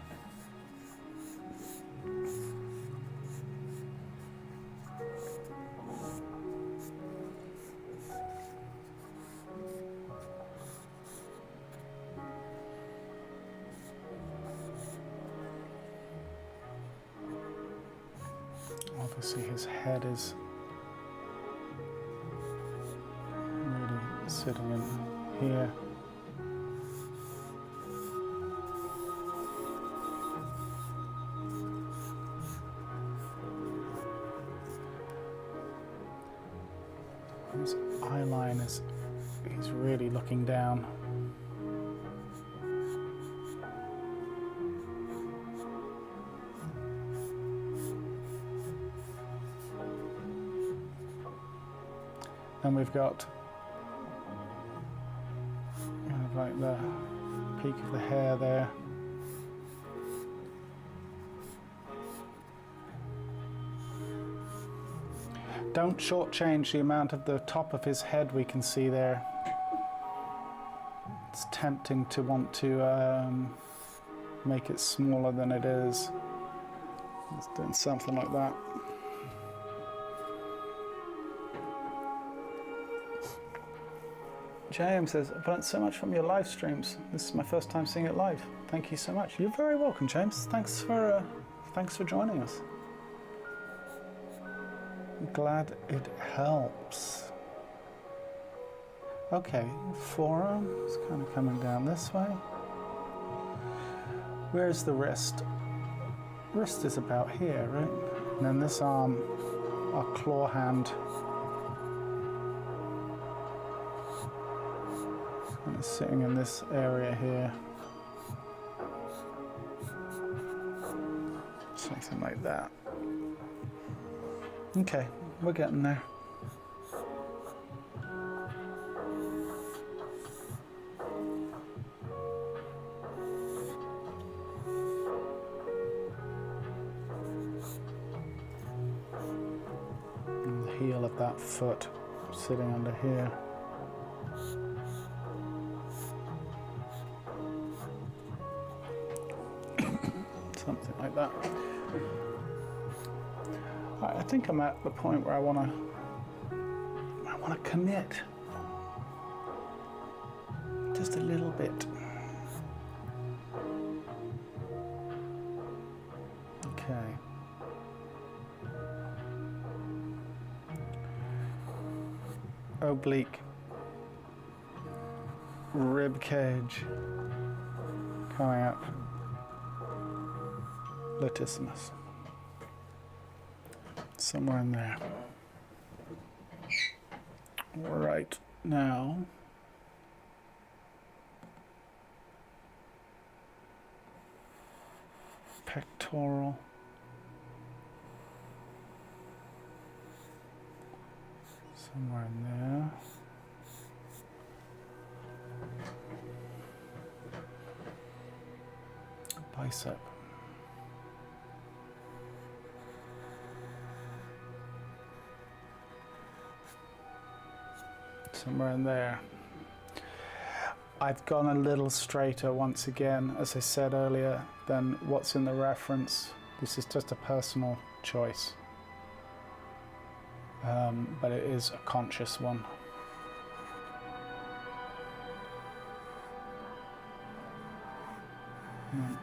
Obviously his head is really sitting in here. His eye line is, he's really looking down. And we've got kind of like the peak of the hair there. Don't shortchange the amount of the top of his head we can see there. It's tempting to want to make it smaller than it is. It's doing something like that. James says, I've learned so much from your live streams. This is my first time seeing it live. Thank you so much. You're very welcome, James. Thanks for joining us. I'm glad it helps. Okay, forearm is kind of coming down this way. Where's the wrist? Wrist is about here, right? And then this arm, our claw hand. Kind of sitting in this area here. Something like that. Okay, we're getting there. And the heel of that foot sitting under here. Something like that. I think I'm at the point where I want to commit just a little bit. Okay. Oblique rib cage coming up. Latissimus. Somewhere in there. Right now, pectoral. Somewhere in there. Bicep. Somewhere in there. I've gone a little straighter once again, as I said earlier, than what's in the reference. This is just a personal choice, but it is a conscious one.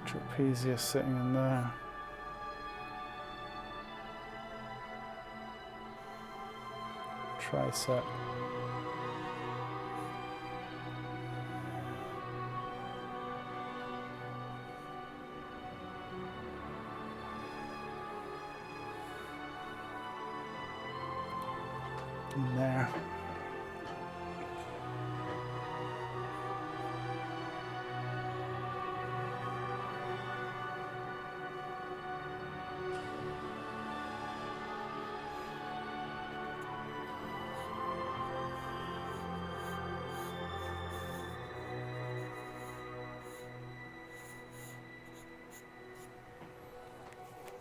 Trapezius sitting in there. Tricep. In there.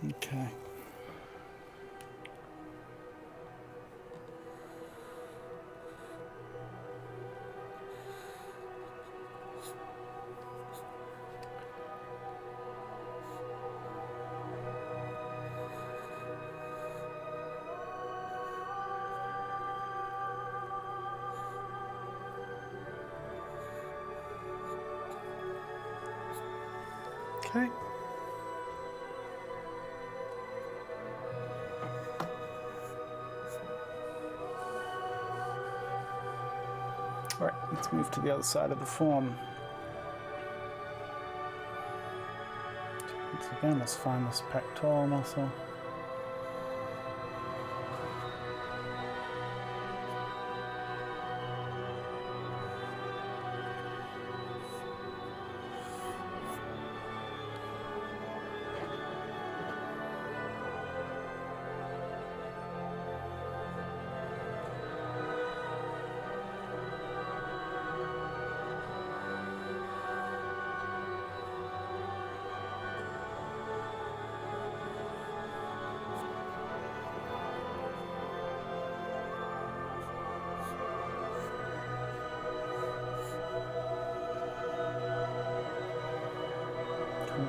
Okay. Okay. All right, let's move to the other side of the form. Once again, let's find this pectoral muscle.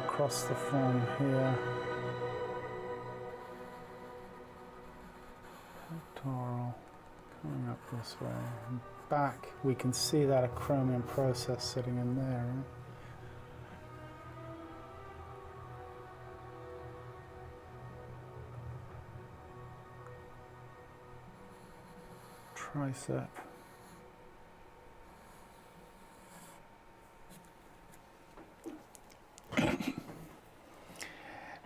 Across the form here. Pectoral, coming up this way. And back, we can see that acromion process sitting in there, right? Tricep.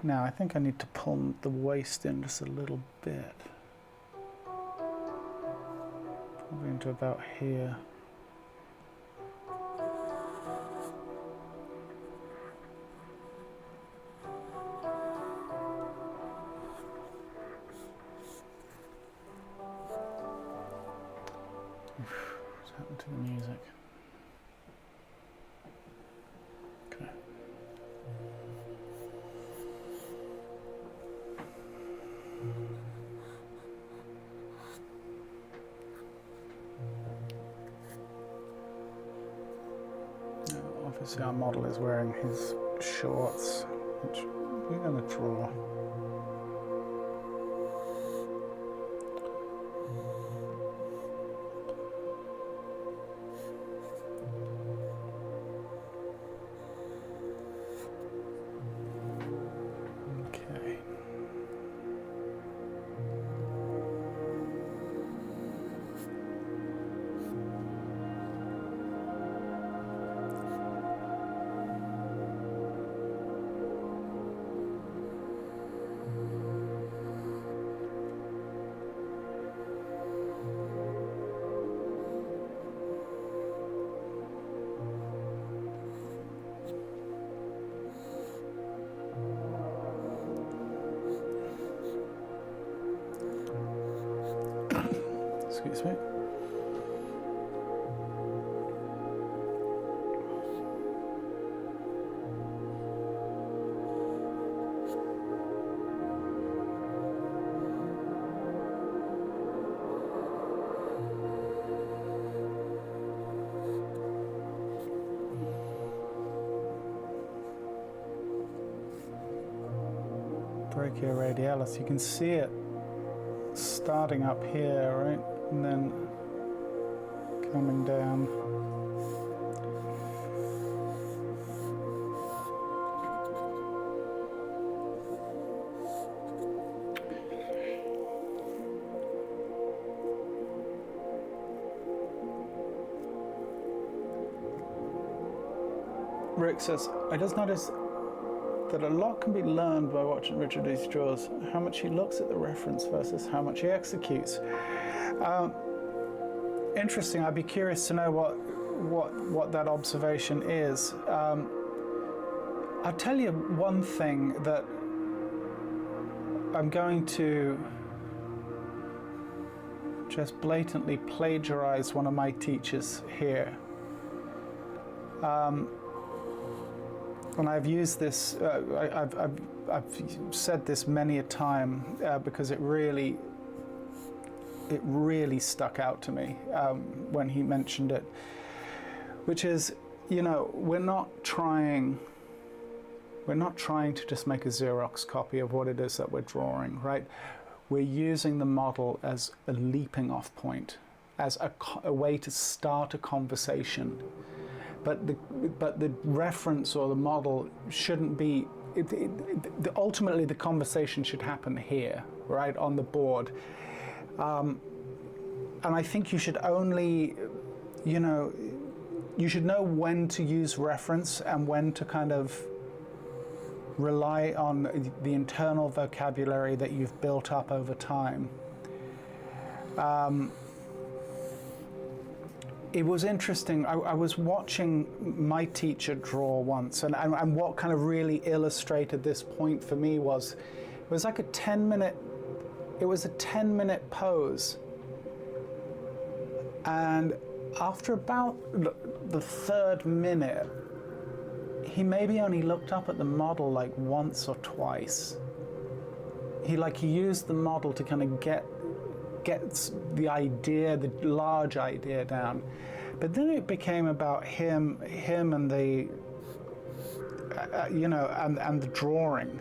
Now, I think I need to pull the waist in just a little bit. Probably into about here. What's happened to the music? Okay. Obviously our model is wearing his shorts, which we're going to draw. Okay. excuse me. Brachioradialis, you can see it starting up here, right? And then coming down. Rick says, I just noticed that a lot can be learned by watching Richard East draws, how much he looks at the reference versus how much he executes. Interesting. I'd be curious to know what that observation is. I'll tell you one thing, that I'm going to just blatantly plagiarize one of my teachers here. And I've used this, I've said this many a time because it really stuck out to me when he mentioned it, which is, you know, we're not trying to just make a Xerox copy of what it is that we're drawing, right? We're using the model as a leaping off point, as a way to start a conversation. But the reference or the model shouldn't be, ultimately the conversation should happen here, right, on the board. And I think you should only, you know, you should know when to use reference and when to kind of rely on the internal vocabulary that you've built up over time. It was interesting. I was watching my teacher draw once, and what kind of really illustrated this point for me was, it was like a 10-minute pose. And after about the third minute, he maybe only looked up at the model like once or twice. He used the model to kind of get the idea, the large idea down. But then it became about him and the, you know, and the drawing,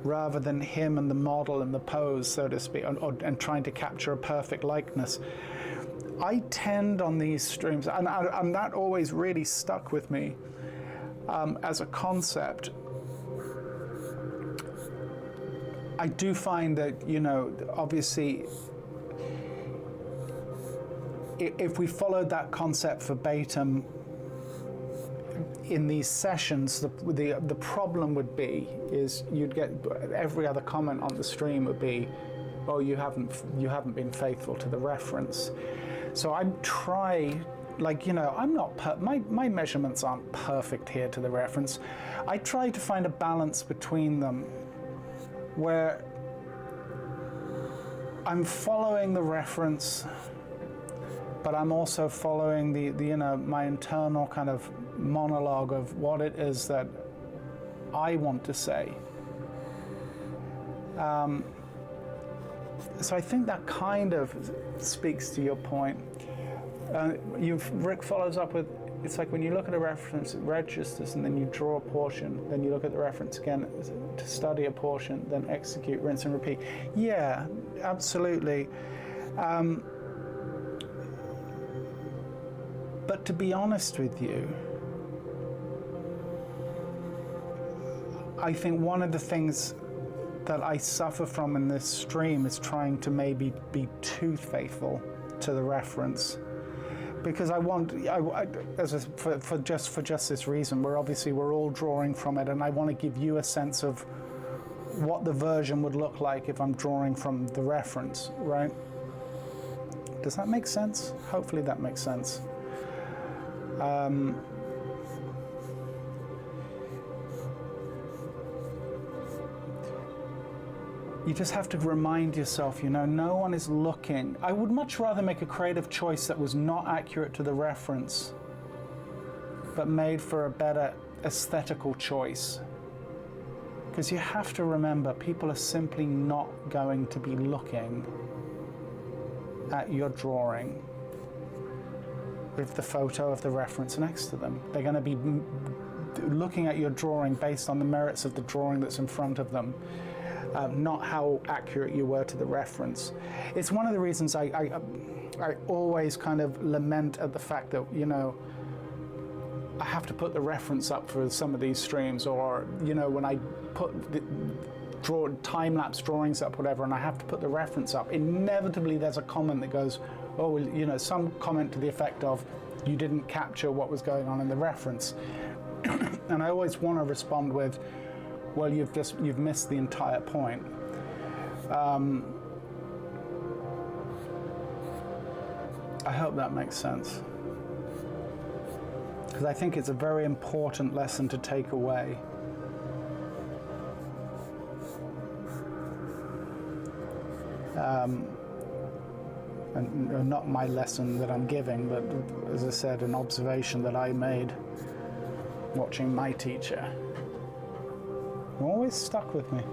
rather than him and the model and the pose, so to speak, and trying to capture a perfect likeness. I tend on these streams, and that always really stuck with me as a concept. I do find that, you know, obviously, if we followed that concept verbatim in these sessions, the problem would be is you'd get every other comment on the stream would be, oh, you haven't been faithful to the reference. So I try, like, you know, I'm not my measurements aren't perfect here to the reference. I try to find a balance between them, where I'm following the reference, but I'm also following the you know, my internal kind of monologue of what it is that I want to say. So I think that kind of speaks to your point. Rick follows up with, it's like when you look at a reference, it registers, and then you draw a portion, then you look at the reference again to study a portion, then execute, rinse and repeat. Yeah, absolutely. But to be honest with you, I think one of the things that I suffer from in this stream is trying to maybe be too faithful to the reference, because for just this reason, we're all drawing from it, and I want to give you a sense of what the version would look like if I'm drawing from the reference, right? Does that make sense? Hopefully that makes sense. you just have to remind yourself, you know, no one is looking. I would much rather make a creative choice that was not accurate to the reference, but made for a better aesthetical choice. Because you have to remember, people are simply not going to be looking at your drawing with the photo of the reference next to them. They're going to be looking at your drawing based on the merits of the drawing that's in front of them. Not how accurate you were to the reference. It's one of the reasons I always kind of lament at the fact that, you know, I have to put the reference up for some of these streams, or, you know, when I draw time-lapse drawings up, whatever, and I have to put the reference up, inevitably there's a comment that goes, oh, well, you know, some comment to the effect of, you didn't capture what was going on in the reference. And I always want to respond with, well, you've missed the entire point. I hope that makes sense, because I think it's a very important lesson to take away. And not my lesson that I'm giving, but as I said, an observation that I made watching my teacher. Always stuck with me.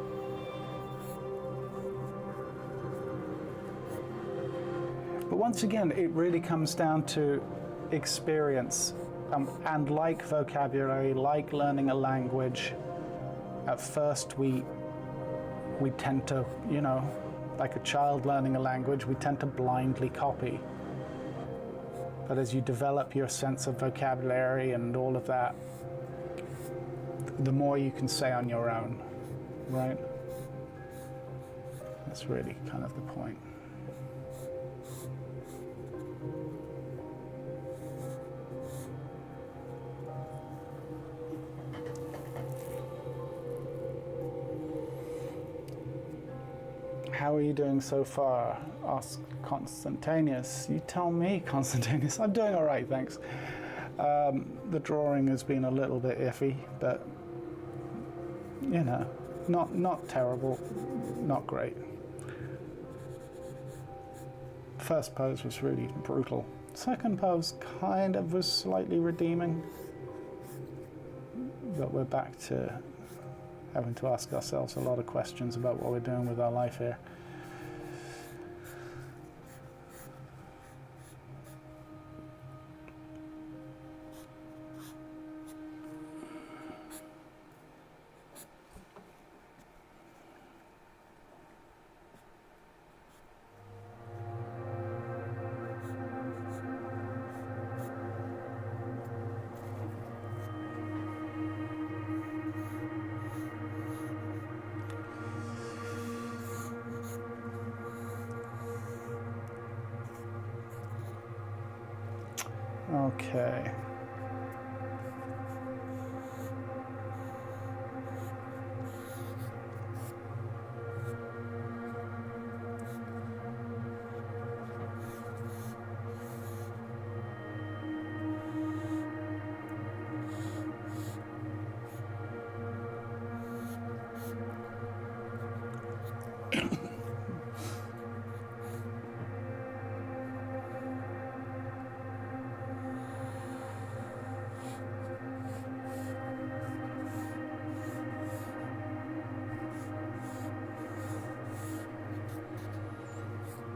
But once again, it really comes down to experience. And like vocabulary, like learning a language, at first we tend to, you know, like a child learning a language, we tend to blindly copy. But as you develop your sense of vocabulary and all of that, the more you can say on your own, right? That's really kind of the point. How are you doing so far? Asked Constantaneous. You tell me, Constantaneous. I'm doing all right, thanks. The drawing has been a little bit iffy, but you know, not terrible, not great. First pose was really brutal. Second pose kind of was slightly redeeming, but we're back to having to ask ourselves a lot of questions about what we're doing with our life here. Okay.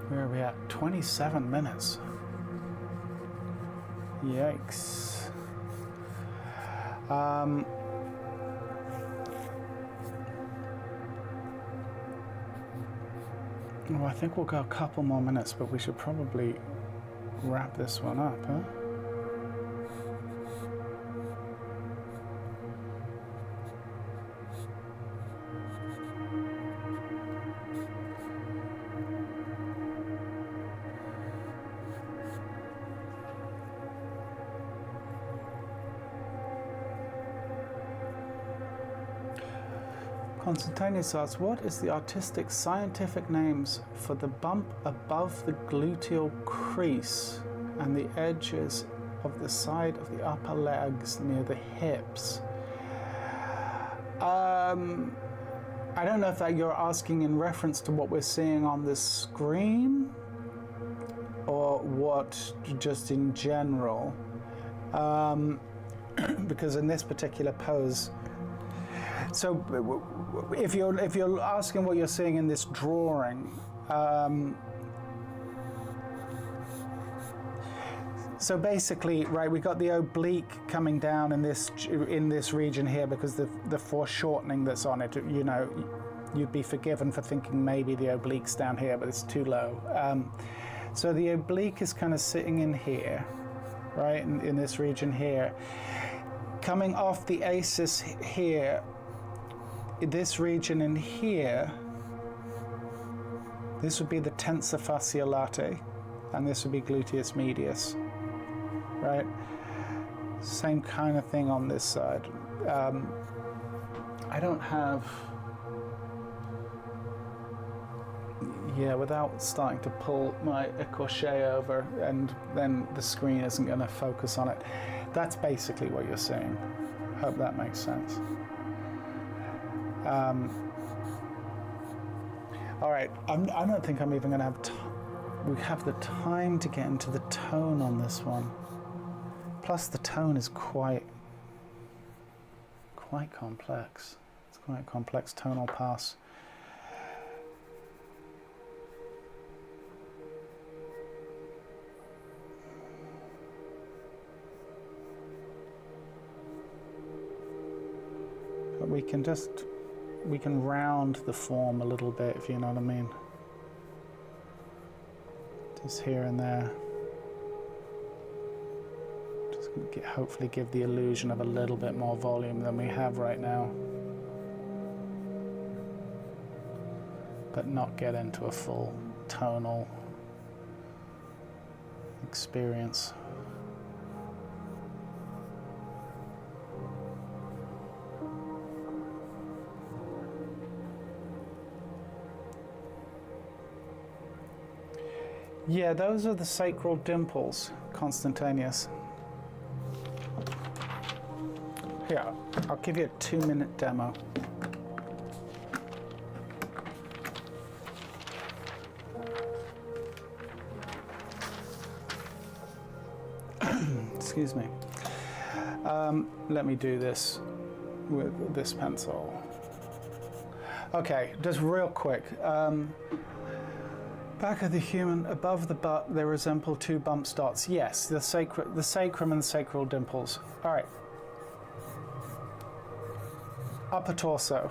Where are we at? 27 minutes. Yikes. Well, I think we'll go a couple more minutes, but we should probably wrap this one up, huh? Constantinus asks, what is the artistic scientific names for the bump above the gluteal crease and the edges of the side of the upper legs near the hips? I don't know if that you're asking in reference to what we're seeing on the screen or what just in general, because in this particular pose, so if you're asking what you're seeing in this drawing, so basically, right, we got the oblique coming down in this region here because the foreshortening that's on it, you know, you'd be forgiven for thinking maybe the oblique's down here, but it's too low. So the oblique is kind of sitting in here, right, in this region here. Coming off the acis here, this region in here, this would be the tensor fasciae latae, and this would be gluteus medius, right? Same kind of thing on this side. I don't have, yeah, without starting to pull my écorché over, and then the screen isn't going to focus on it. That's basically what you're seeing. Hope that makes sense. All right, I don't think I'm even going to have we have the time to get into the tone on this one. Plus the tone is quite complex. It's quite a complex tonal pass. But we can round the form a little bit, if you know what I mean. Just here and there. Just hopefully give the illusion of a little bit more volume than we have right now. But not get into a full tonal experience. Yeah, those are the sacral dimples, Constantius. Here, I'll give you a 2-minute demo. Excuse me. Let me do this with this pencil. Okay, just real quick. Back of the human, above the butt, they resemble two bump spots. Yes, the sacrum and the sacral dimples. All right. Upper torso,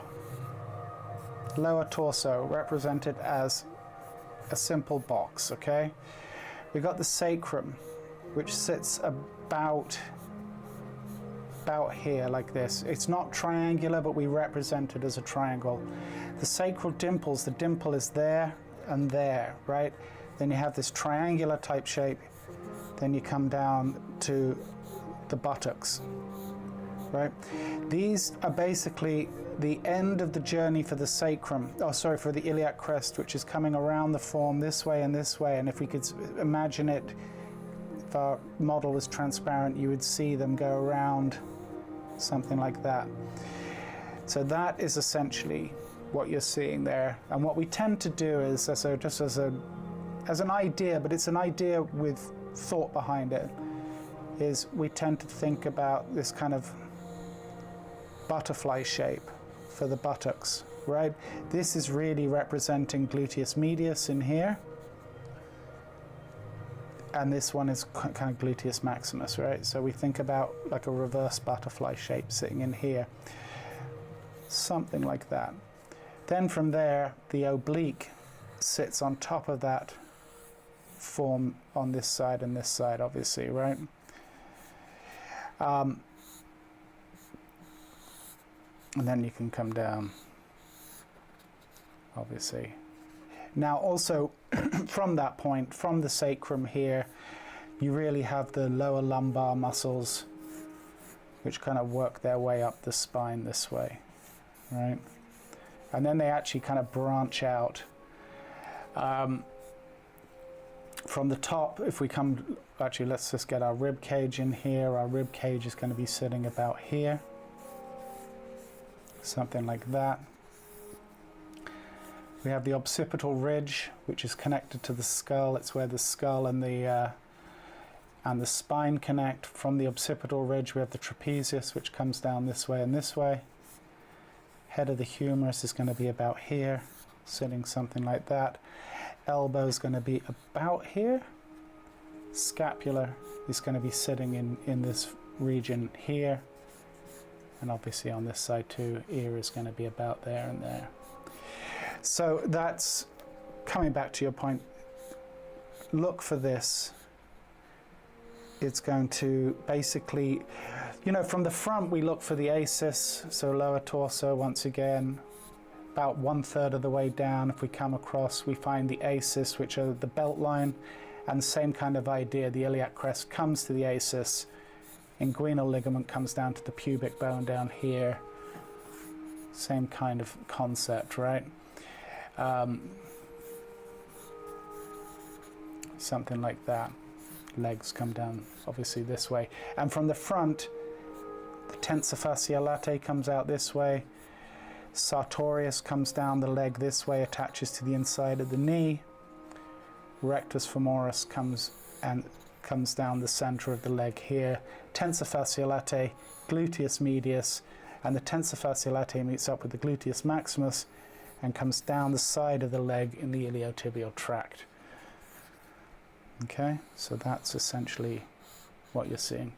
lower torso, represented as a simple box, okay? We got the sacrum, which sits about here like this. It's not triangular, but we represent it as a triangle. The sacral dimples, the dimple is there and there, right? Then you have this triangular type shape. Then you come down to the buttocks, right? These are basically the end of the journey for the sacrum, for the iliac crest, which is coming around the form this way and this way. And if we could imagine it, if our model was transparent, you would see them go around something like that. So that is essentially what you're seeing there. And what we tend to do is, just as an idea, but it's an idea with thought behind it, is we tend to think about this kind of butterfly shape for the buttocks, right? This is really representing gluteus medius in here. And this one is kind of gluteus maximus, right? So we think about like a reverse butterfly shape sitting in here. Something like that. Then from there, the oblique sits on top of that form on this side and this side, obviously, right? And then you can come down, obviously. Now also, from that point, from the sacrum here, you really have the lower lumbar muscles, which kind of work their way up the spine this way, right? And then they actually kind of branch out. From the top, if we come, actually let's just get our rib cage in here. Our rib cage is going to be sitting about here. Something like that. We have the occipital ridge, which is connected to the skull. It's where the skull and the spine connect. From the occipital ridge, we have the trapezius, which comes down this way and this way. Head of the humerus is going to be about here, sitting something like that. Elbow is going to be about here. Scapula is going to be sitting in this region here. And obviously on this side too, ear is going to be about there and there. So that's coming back to your point. Look for this. It's going to basically, you know, from the front we look for the asis, so lower torso once again. About 1/3 of the way down, if we come across, we find the asis, which are the belt line, and the same kind of idea. The iliac crest comes to the asis, inguinal ligament comes down to the pubic bone down here. Same kind of concept, right? Something like that. Legs come down obviously this way, and from the front the tensor fasciae latae comes out this way. Sartorius comes down the leg this way, attaches to the inside of the knee. Rectus femoris comes down the center of the leg here. Tensor fasciae latae, gluteus medius, and the tensor fasciae latae meets up with the gluteus maximus and comes down the side of the leg in the iliotibial tract. Okay, so that's essentially what you're seeing.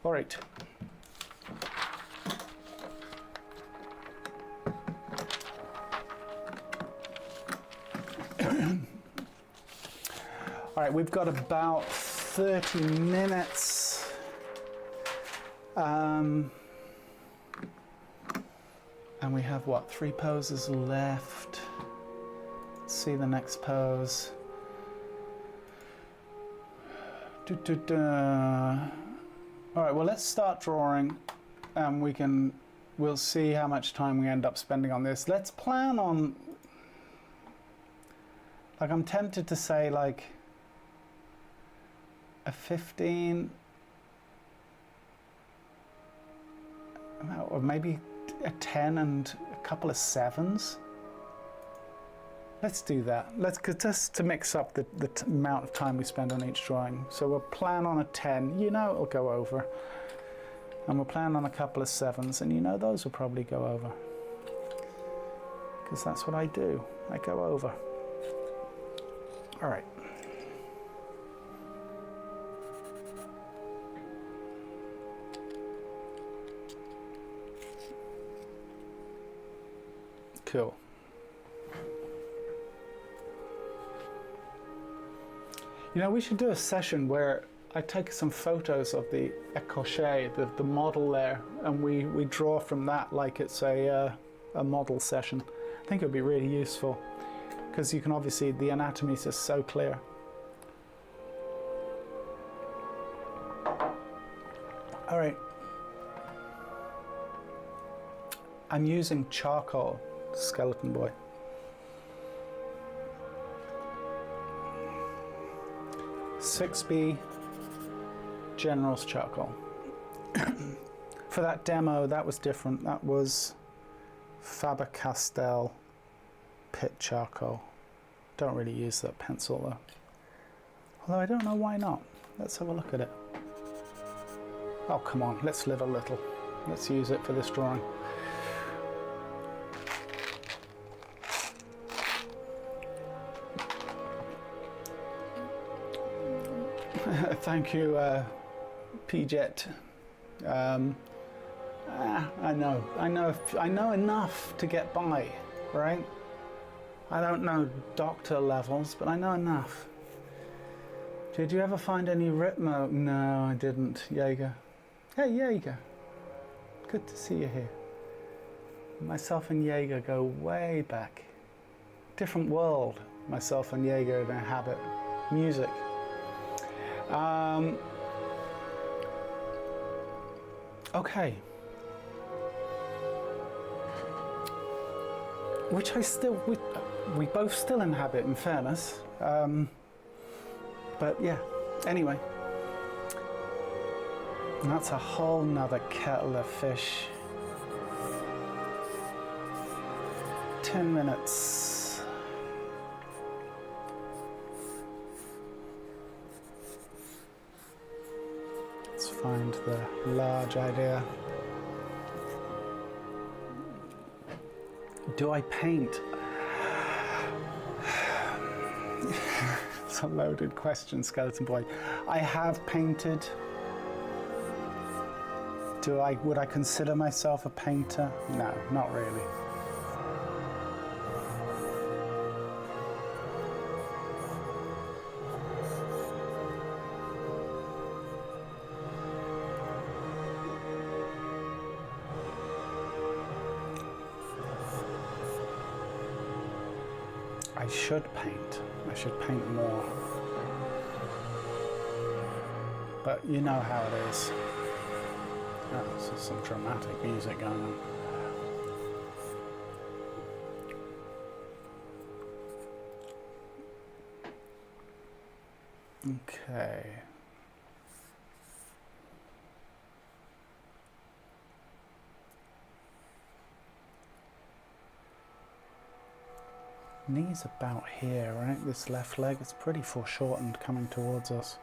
All right. All right, we've got about 30 minutes. And we have, what, 3 poses left. Let's see the next pose. All right, well, let's start drawing, and we'll see how much time we end up spending on this. Let's plan on, like, I'm tempted to say, like, a 15, or maybe a 10 and a couple of 7s. Let's do that. Just to mix up the amount of time we spend on each drawing. So we'll plan on a 10, you know it'll go over. And we'll plan on a couple of 7s, and you know those will probably go over. Because that's what I do, I go over. All right. Cool. You know, we should do a session where I take some photos of the écorché, the model there, and we draw from that like it's a model session. I think it would be really useful, because you can obviously, the anatomy is just so clear. All right. I'm using charcoal, skeleton boy. (6B) General's charcoal. For that demo, that was different. That was Faber-Castell pit charcoal. Don't really use that pencil though. Although I don't know why not. Let's have a look at it. Oh, come on, let's live a little. Let's use it for this drawing. Thank you, P-Jet. I know enough to get by, right? I don't know doctor levels, but I know enough. Did you ever find any Ritmo? No, I didn't, Jaeger. Hey, Jaeger. Good to see you here. Myself and Jaeger go way back. Different world, myself and Jaeger inhabit. Music. Okay. Which we both still inhabit, in fairness. But yeah, anyway. That's a whole nother kettle of fish. 10 minutes. Let's find the large idea. Do I paint? It's a loaded question, Skeleton Boy. I have painted. Would I consider myself a painter? No, not really. I should paint. I should paint more. But you know how it is. Oh, there's some dramatic music going on. Okay. Knee's about here, right? This left leg, it's pretty foreshortened coming towards us.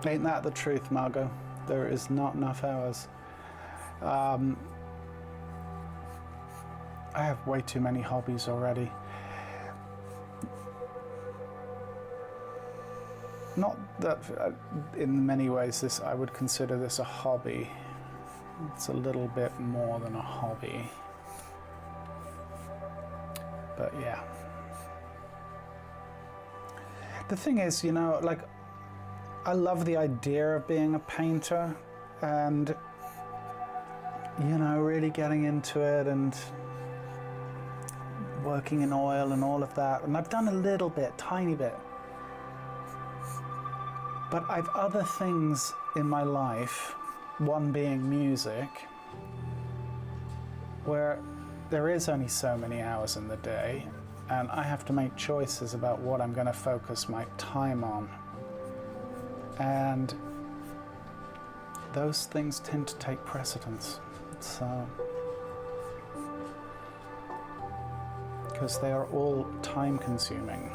Ain't that the truth, Margot? There is not enough hours. I have way too many hobbies already. Not that, in many ways, I would consider this a hobby. It's a little bit more than a hobby. But yeah. The thing is, you know, like, I love the idea of being a painter and, you know, really getting into it and working in oil and all of that. And I've done a little bit, tiny bit. But I've other things in my life, one being music, where there is only so many hours in the day and I have to make choices about what I'm going to focus my time on. And those things tend to take precedence. So, because they are all time consuming.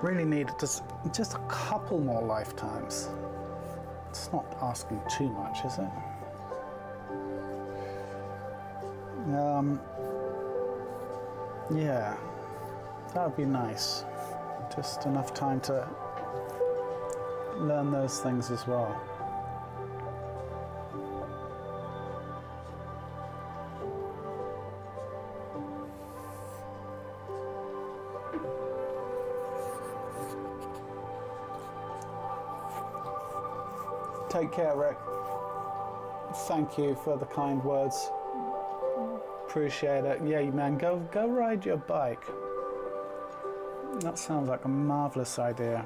Really need just a couple more lifetimes. It's not asking too much, is it? Yeah, that would be nice. Just enough time to learn those things as well. Take care, Rick. Thank you for the kind words. Appreciate it. Yeah, man, go ride your bike. That sounds like a marvelous idea.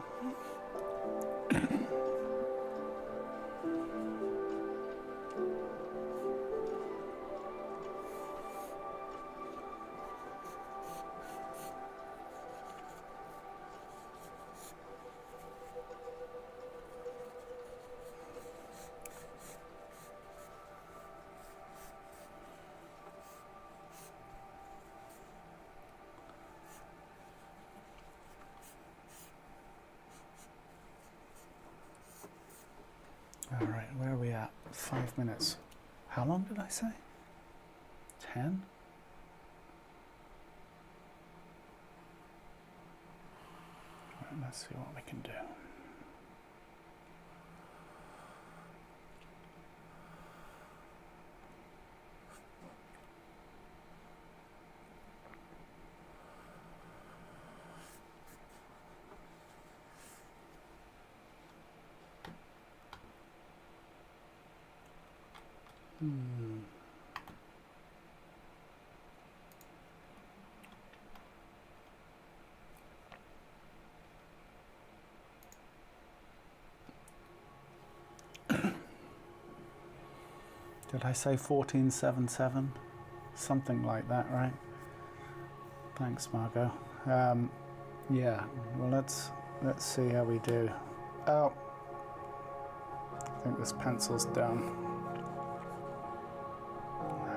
All right, where are we at? 5 minutes. How long did I say? 10? All right, let's see what we can do. Did I say 1477? Something like that, right? Thanks, Margot. Yeah, well, let's see how we do. Oh, I think this pencil's done.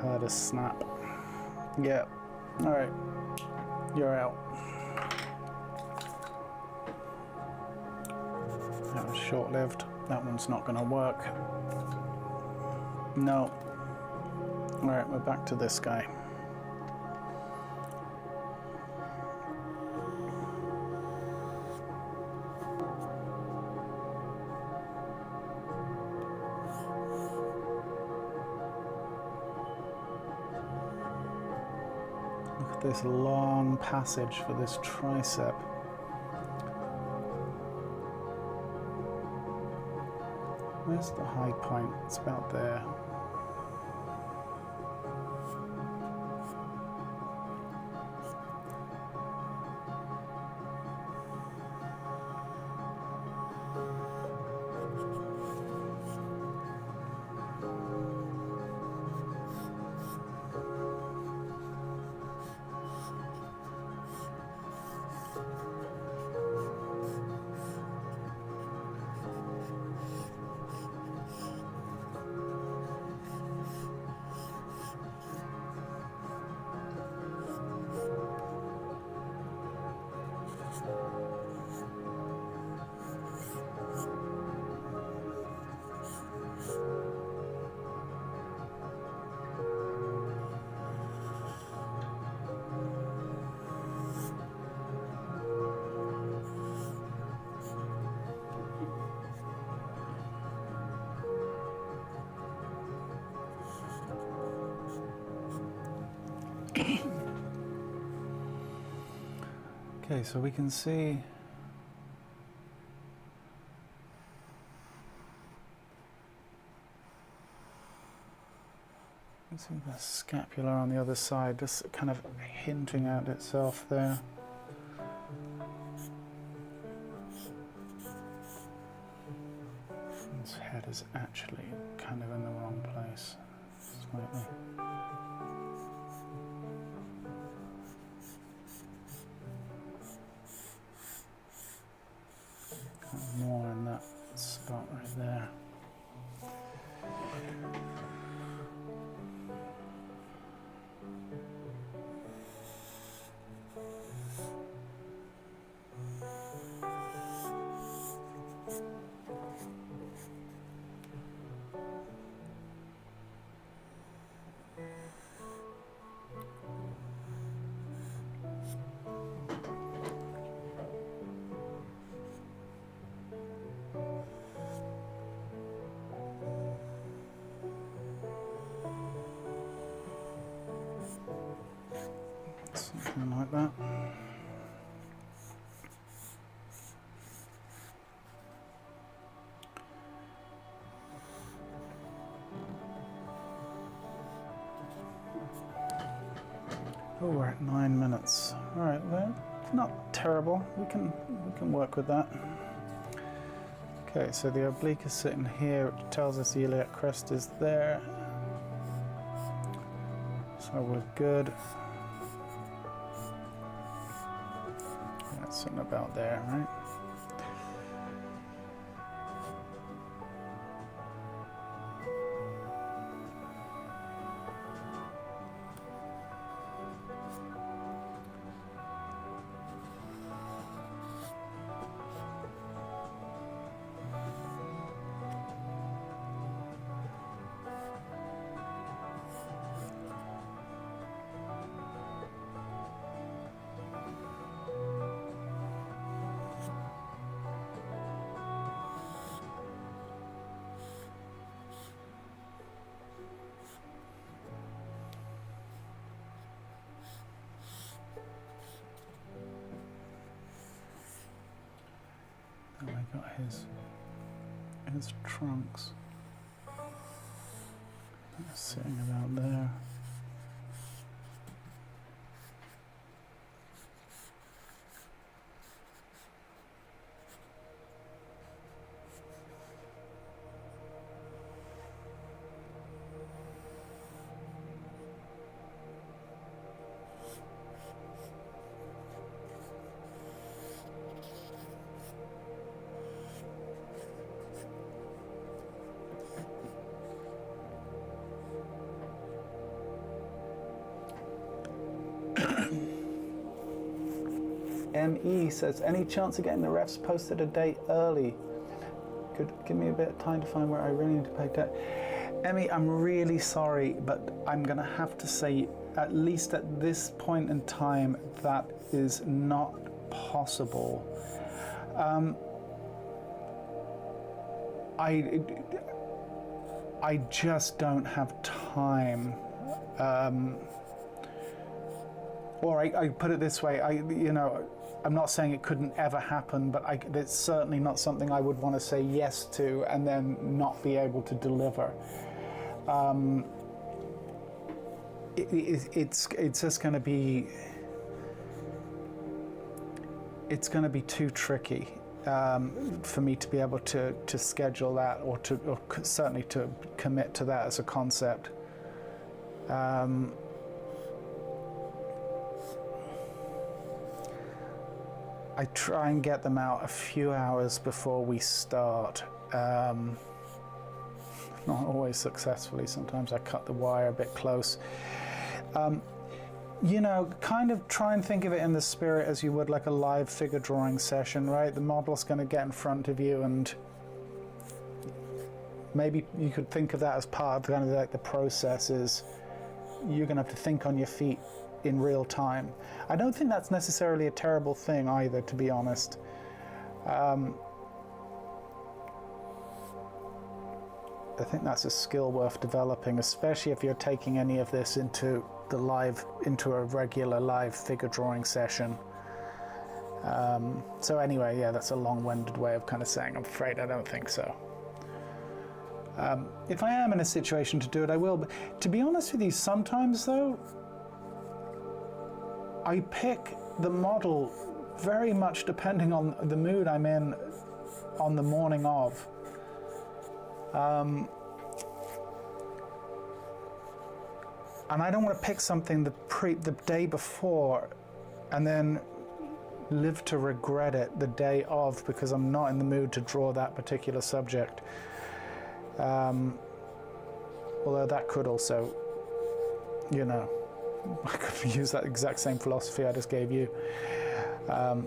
Heard a snap. Yeah, all right, you're out. That was short-lived. That one's not gonna work. No. All right, we're back to this guy. Look at this long passage for this tricep. Where's the high point? It's about there. Okay, so we can see the scapula on the other side, just kind of hinting at itself there. His head is actually kind of in the wrong place, slightly. More in that spot right there. Something like that. Oh, we're at 9 minutes. All right, well, not terrible. We can work with that. Okay, so the oblique is sitting here, which tells us the iliac crest is there. So we're good. That's sitting about there, right? And we got his trunks. That's sitting about there. ME says, any chance of getting the refs posted a day early? Could give me a bit of time to find where I really need to pay attention. Emmy, I'm really sorry, but I'm going to have to say, at least at this point in time, that is not possible. I just don't have time. Or I put it this way, I'm not saying it couldn't ever happen, but it's certainly not something I would want to say yes to and then not be able to deliver. It's just going to be, it's going to be too tricky for me to be able to schedule that, or certainly to commit to that as a concept. I try and get them out a few hours before we start. Not always successfully. Sometimes I cut the wire a bit close. Kind of try and think of it in the spirit as you would like a live figure drawing session, right? The model's going to get in front of you, and maybe you could think of that as part of kind of like the process is you're going to have to think on your feet in real time. I don't think that's necessarily a terrible thing either, to be honest. I think that's a skill worth developing, especially if you're taking any of this into a regular live figure drawing session. So anyway, yeah, that's a long-winded way of kind of saying I'm afraid I don't think so. If I am in a situation to do it, I will. But to be honest with you, sometimes though, I pick the model very much depending on the mood I'm in on the morning of. And I don't want to pick something the day before and then live to regret it the day of because I'm not in the mood to draw that particular subject. Although that could also, I could use that exact same philosophy I just gave you, of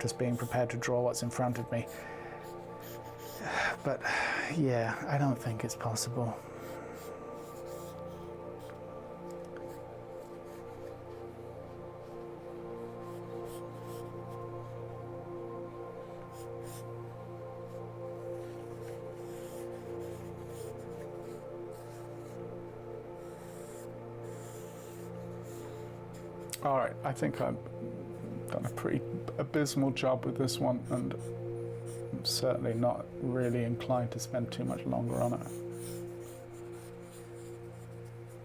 just being prepared to draw what's in front of me. But yeah, I don't think it's possible. All right, I think I've done a pretty abysmal job with this one, and I'm certainly not really inclined to spend too much longer on it.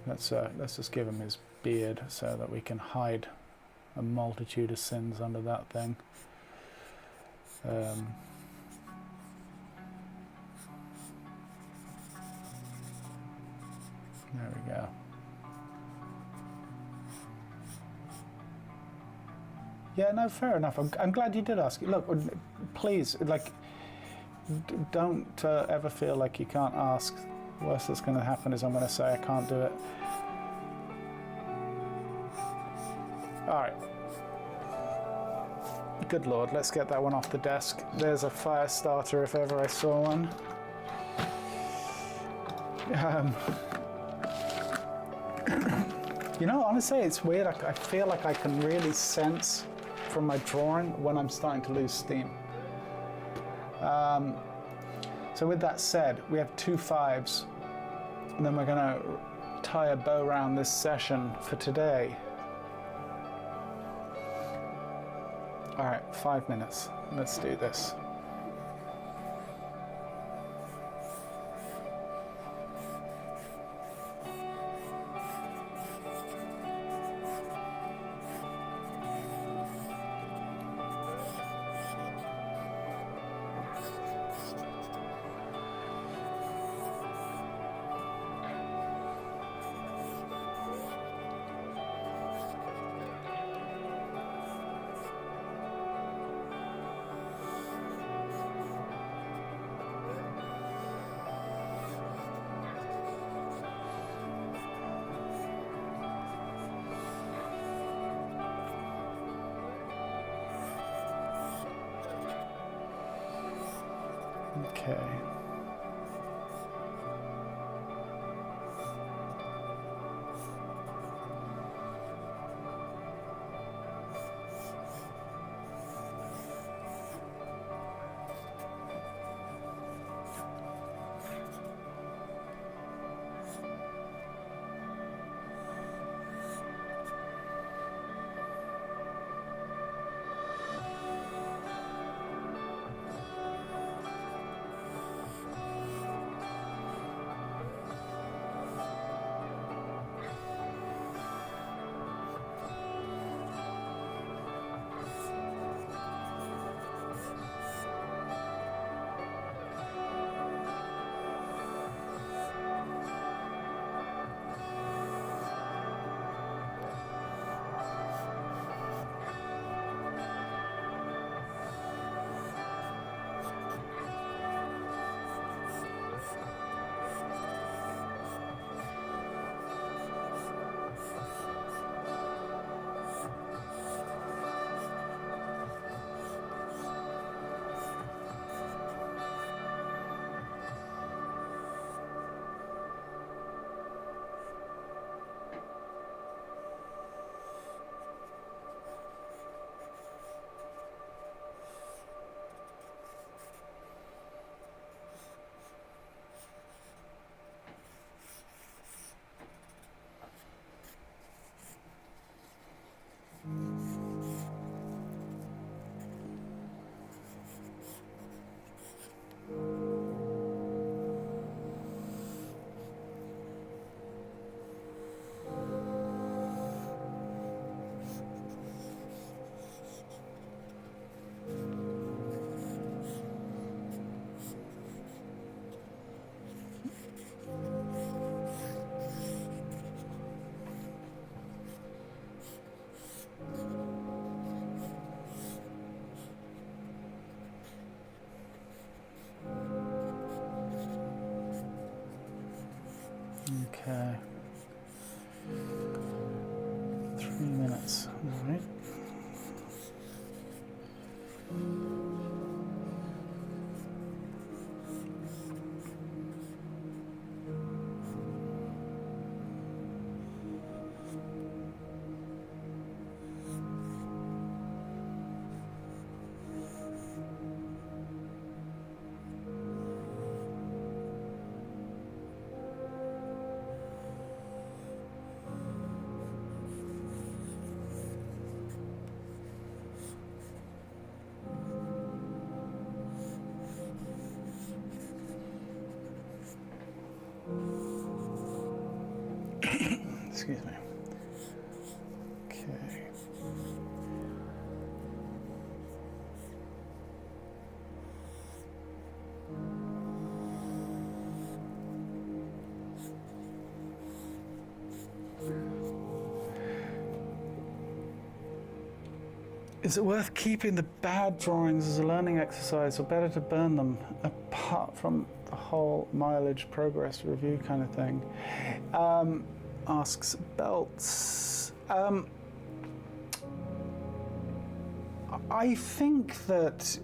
Let's just give him his beard so that we can hide a multitude of sins under that thing. There we go. Yeah, no, fair enough. I'm glad you did ask. Look, please, don't ever feel like you can't ask. The worst that's going to happen is I'm going to say I can't do it. All right. Good Lord, let's get that one off the desk. There's a fire starter if ever I saw one. Honestly, it's weird. I feel like I can really sense from my drawing when I'm starting to lose steam. So with that said, we have 2 5s, and then we're going to tie a bow around this session for today. All right, 5 minutes. Let's do this. Okay. Okay. 3 minutes. All right. Excuse me. Okay. Is it worth keeping the bad drawings as a learning exercise, or better to burn them apart from the whole mileage progress review kind of thing? Asks Belts. I think that,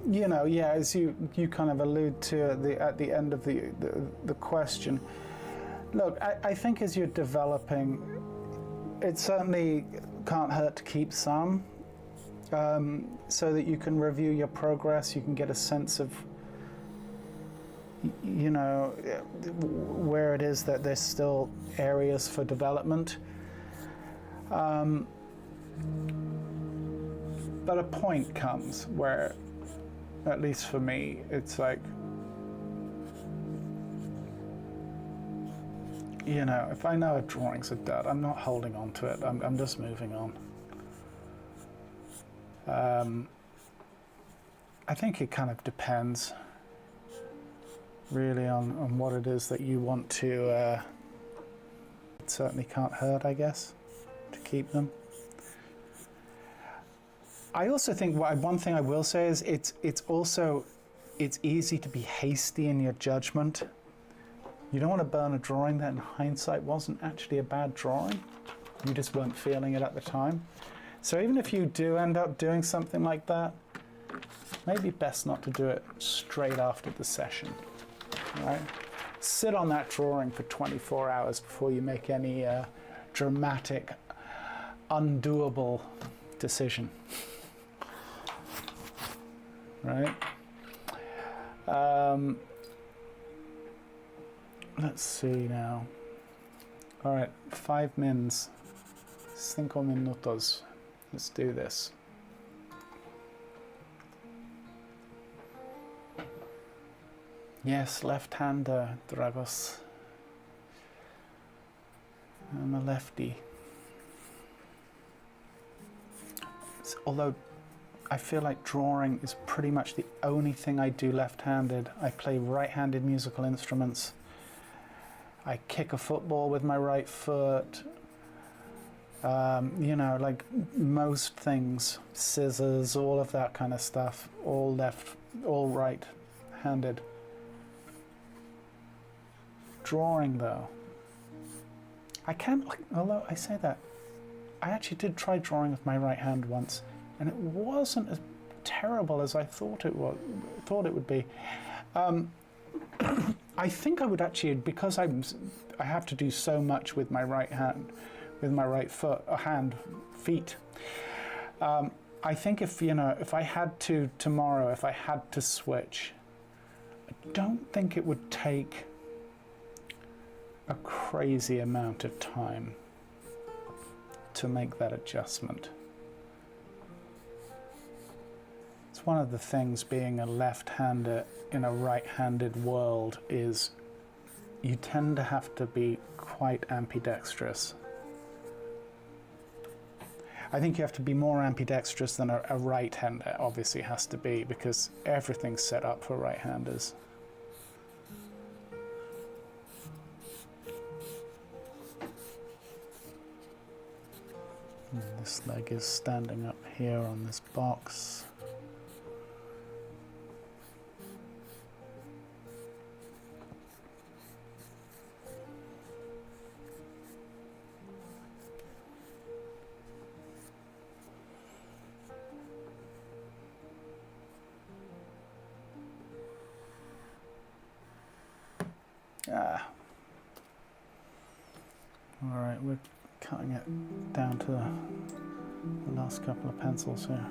you know, yeah, as you kind of allude to at the end of the question. Look, I think as you're developing, it certainly can't hurt to keep some, so that you can review your progress. You can get a sense of, you know, where it is that there's still areas for development. But a point comes where, at least for me, it's like, you know, if I know a drawing's a dud, I'm not holding on to it. I'm just moving on. I think it kind of depends really on what it is that you want to. It certainly can't hurt, I guess, to keep them. I also think one thing I will say is it's easy to be hasty in your judgment. You don't want to burn a drawing that in hindsight wasn't actually a bad drawing. You just weren't feeling it at the time. So even if you do end up doing something like that, maybe best not to do it straight after the session, right? Sit on that drawing for 24 hours before you make any dramatic, undoable decision, right? Let's see now. All right, 5 mins, 5 minutos. Let's do this. Yes, left-hander, Dragos. I'm a lefty. Although I feel like drawing is pretty much the only thing I do left-handed. I play right-handed musical instruments. I kick a football with my right foot. You know, like most things, scissors, all of that kind of stuff, all right-handed. Drawing, though, I can't, although I say that, I actually did try drawing with my right hand once, and it wasn't as terrible as I thought it would be. I think I would actually, because I have to do so much with my right hand, with my right feet. I think if I had to tomorrow, if I had to switch, I don't think it would take a crazy amount of time to make that adjustment. It's one of the things being a left-hander in a right-handed world is you tend to have to be quite ambidextrous. I think you have to be more ambidextrous than a right-hander obviously has to be, because everything's set up for right-handers. And this leg is standing up here on this box. All right, we're cutting it down to the last couple of pencils here.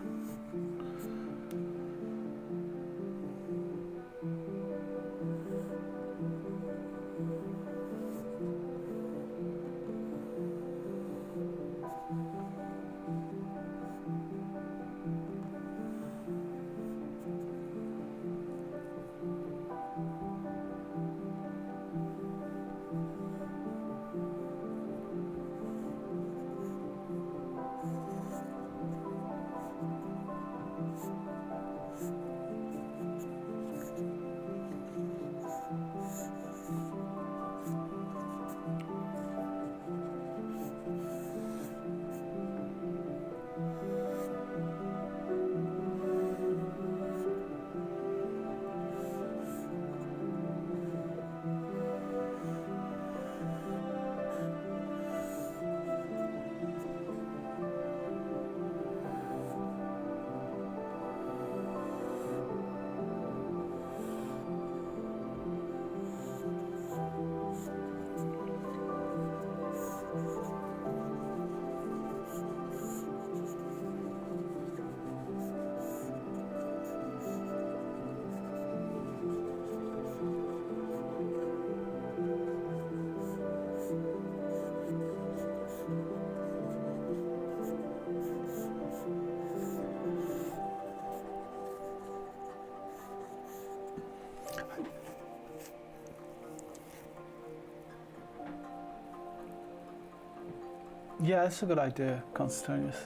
Yeah, that's a good idea, Constantinius.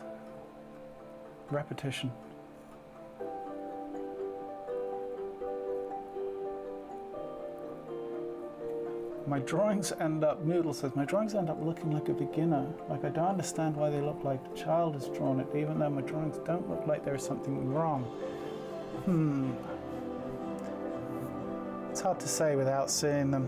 Repetition. My drawings end up, Noodle says, my drawings end up looking like a beginner. Like I don't understand why they look like a child has drawn it, even though my drawings don't look like there is something wrong. It's hard to say without seeing them.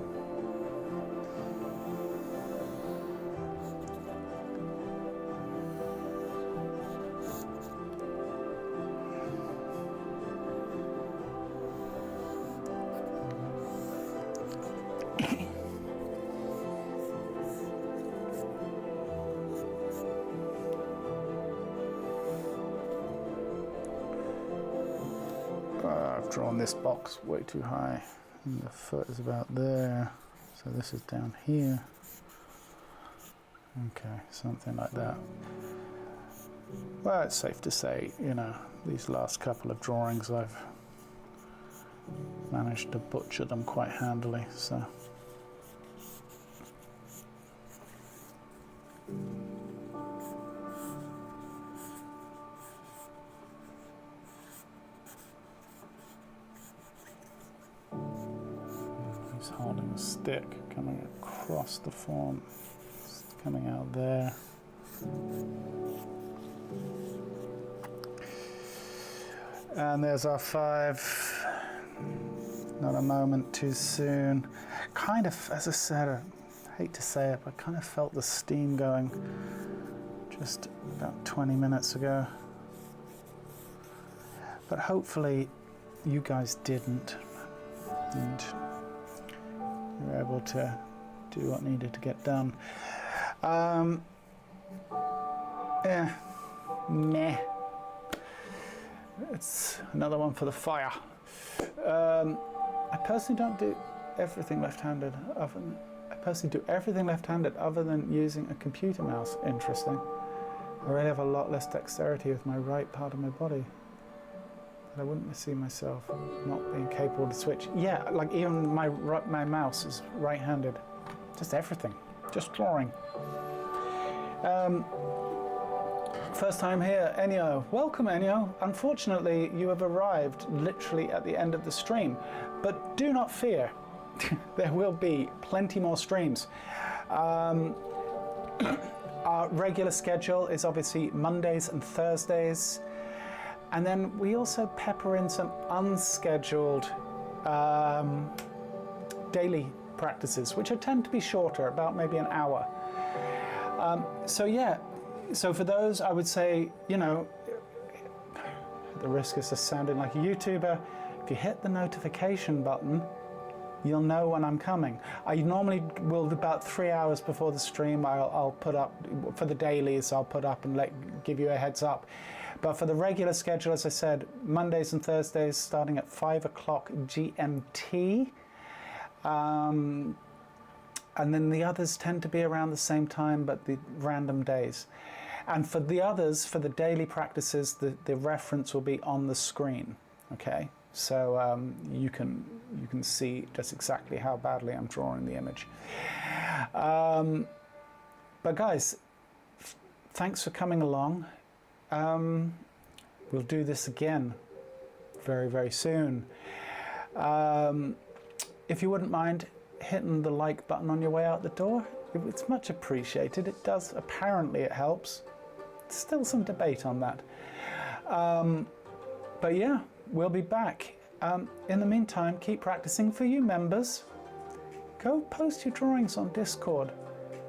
I've drawn this box way too high. And the foot is about there. So this is down here. Okay, something like that. Well, it's safe to say, you know, these last couple of drawings I've managed to butcher them quite handily, so. He's holding a stick coming across the form, it's coming out there. And there's our 5. Not a moment too soon. Kind of, as I said, I hate to say it, but I kind of felt the steam going just about 20 minutes ago. But hopefully you guys didn't, and you were able to do what needed to get done. Yeah, meh. It's another one for the fire. I personally don't do everything left-handed. I personally do everything left-handed other than using a computer mouse. Interesting. I really have a lot less dexterity with my right part of my body. But I wouldn't see myself not being capable to switch. Yeah, like even my mouse is right-handed. Just everything. Just drawing. First time here, Ennio. Welcome, Ennio. Unfortunately, you have arrived literally at the end of the stream, but do not fear. There will be plenty more streams. Our regular schedule is obviously Mondays and Thursdays, and then we also pepper in some unscheduled daily practices, which tend to be shorter, about maybe an hour. So yeah. So for those, I would say, you know, at the risk of sounding like a YouTuber, if you hit the notification button, you'll know when I'm coming. I normally will, about 3 hours before the stream, I'll put up, for the dailies, I'll put up and give you a heads up. But for the regular schedule, as I said, Mondays and Thursdays starting at 5 o'clock GMT. And then the others tend to be around the same time, but the random days. And for the others, for the daily practices, the reference will be on the screen, okay? So you can see just exactly how badly I'm drawing the image. But guys, thanks for coming along. We'll do this again very, very soon. If you wouldn't mind hitting the like button on your way out the door, it's much appreciated. It does, apparently it helps. Still some debate on that. But yeah, we'll be back. In the meantime, keep practicing. For you members, go post your drawings on Discord.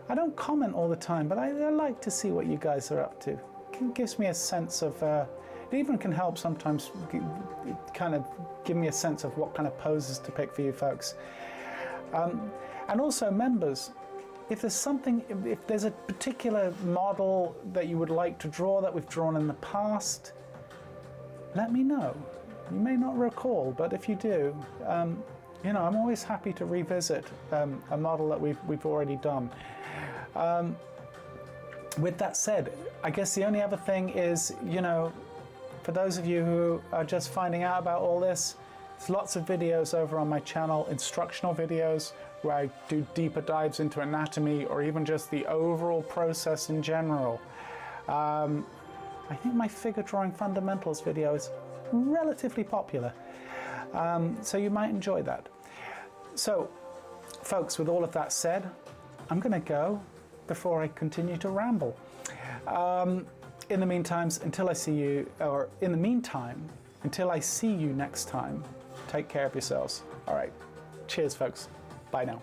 I don't comment all the time, but I like to see what you guys are up to. It gives me a sense of, it even can help sometimes kind of give me a sense of what kind of poses to pick for you folks. And also members, if there's something, if there's a particular model that you would like to draw that we've drawn in the past, let me know. You may not recall, but if you do, you know, I'm always happy to revisit a model that we've already done. With that said, I guess the only other thing is, you know, for those of you who are just finding out about all this, there's lots of videos over on my channel, instructional videos, where I do deeper dives into anatomy or even just the overall process in general. I think my figure drawing fundamentals video is relatively popular, so you might enjoy that. So, folks, with all of that said, I'm going to go before I continue to ramble. In the meantime, until I see you, or in the meantime, until I see you next time, take care of yourselves. All right, cheers, folks. Bye now.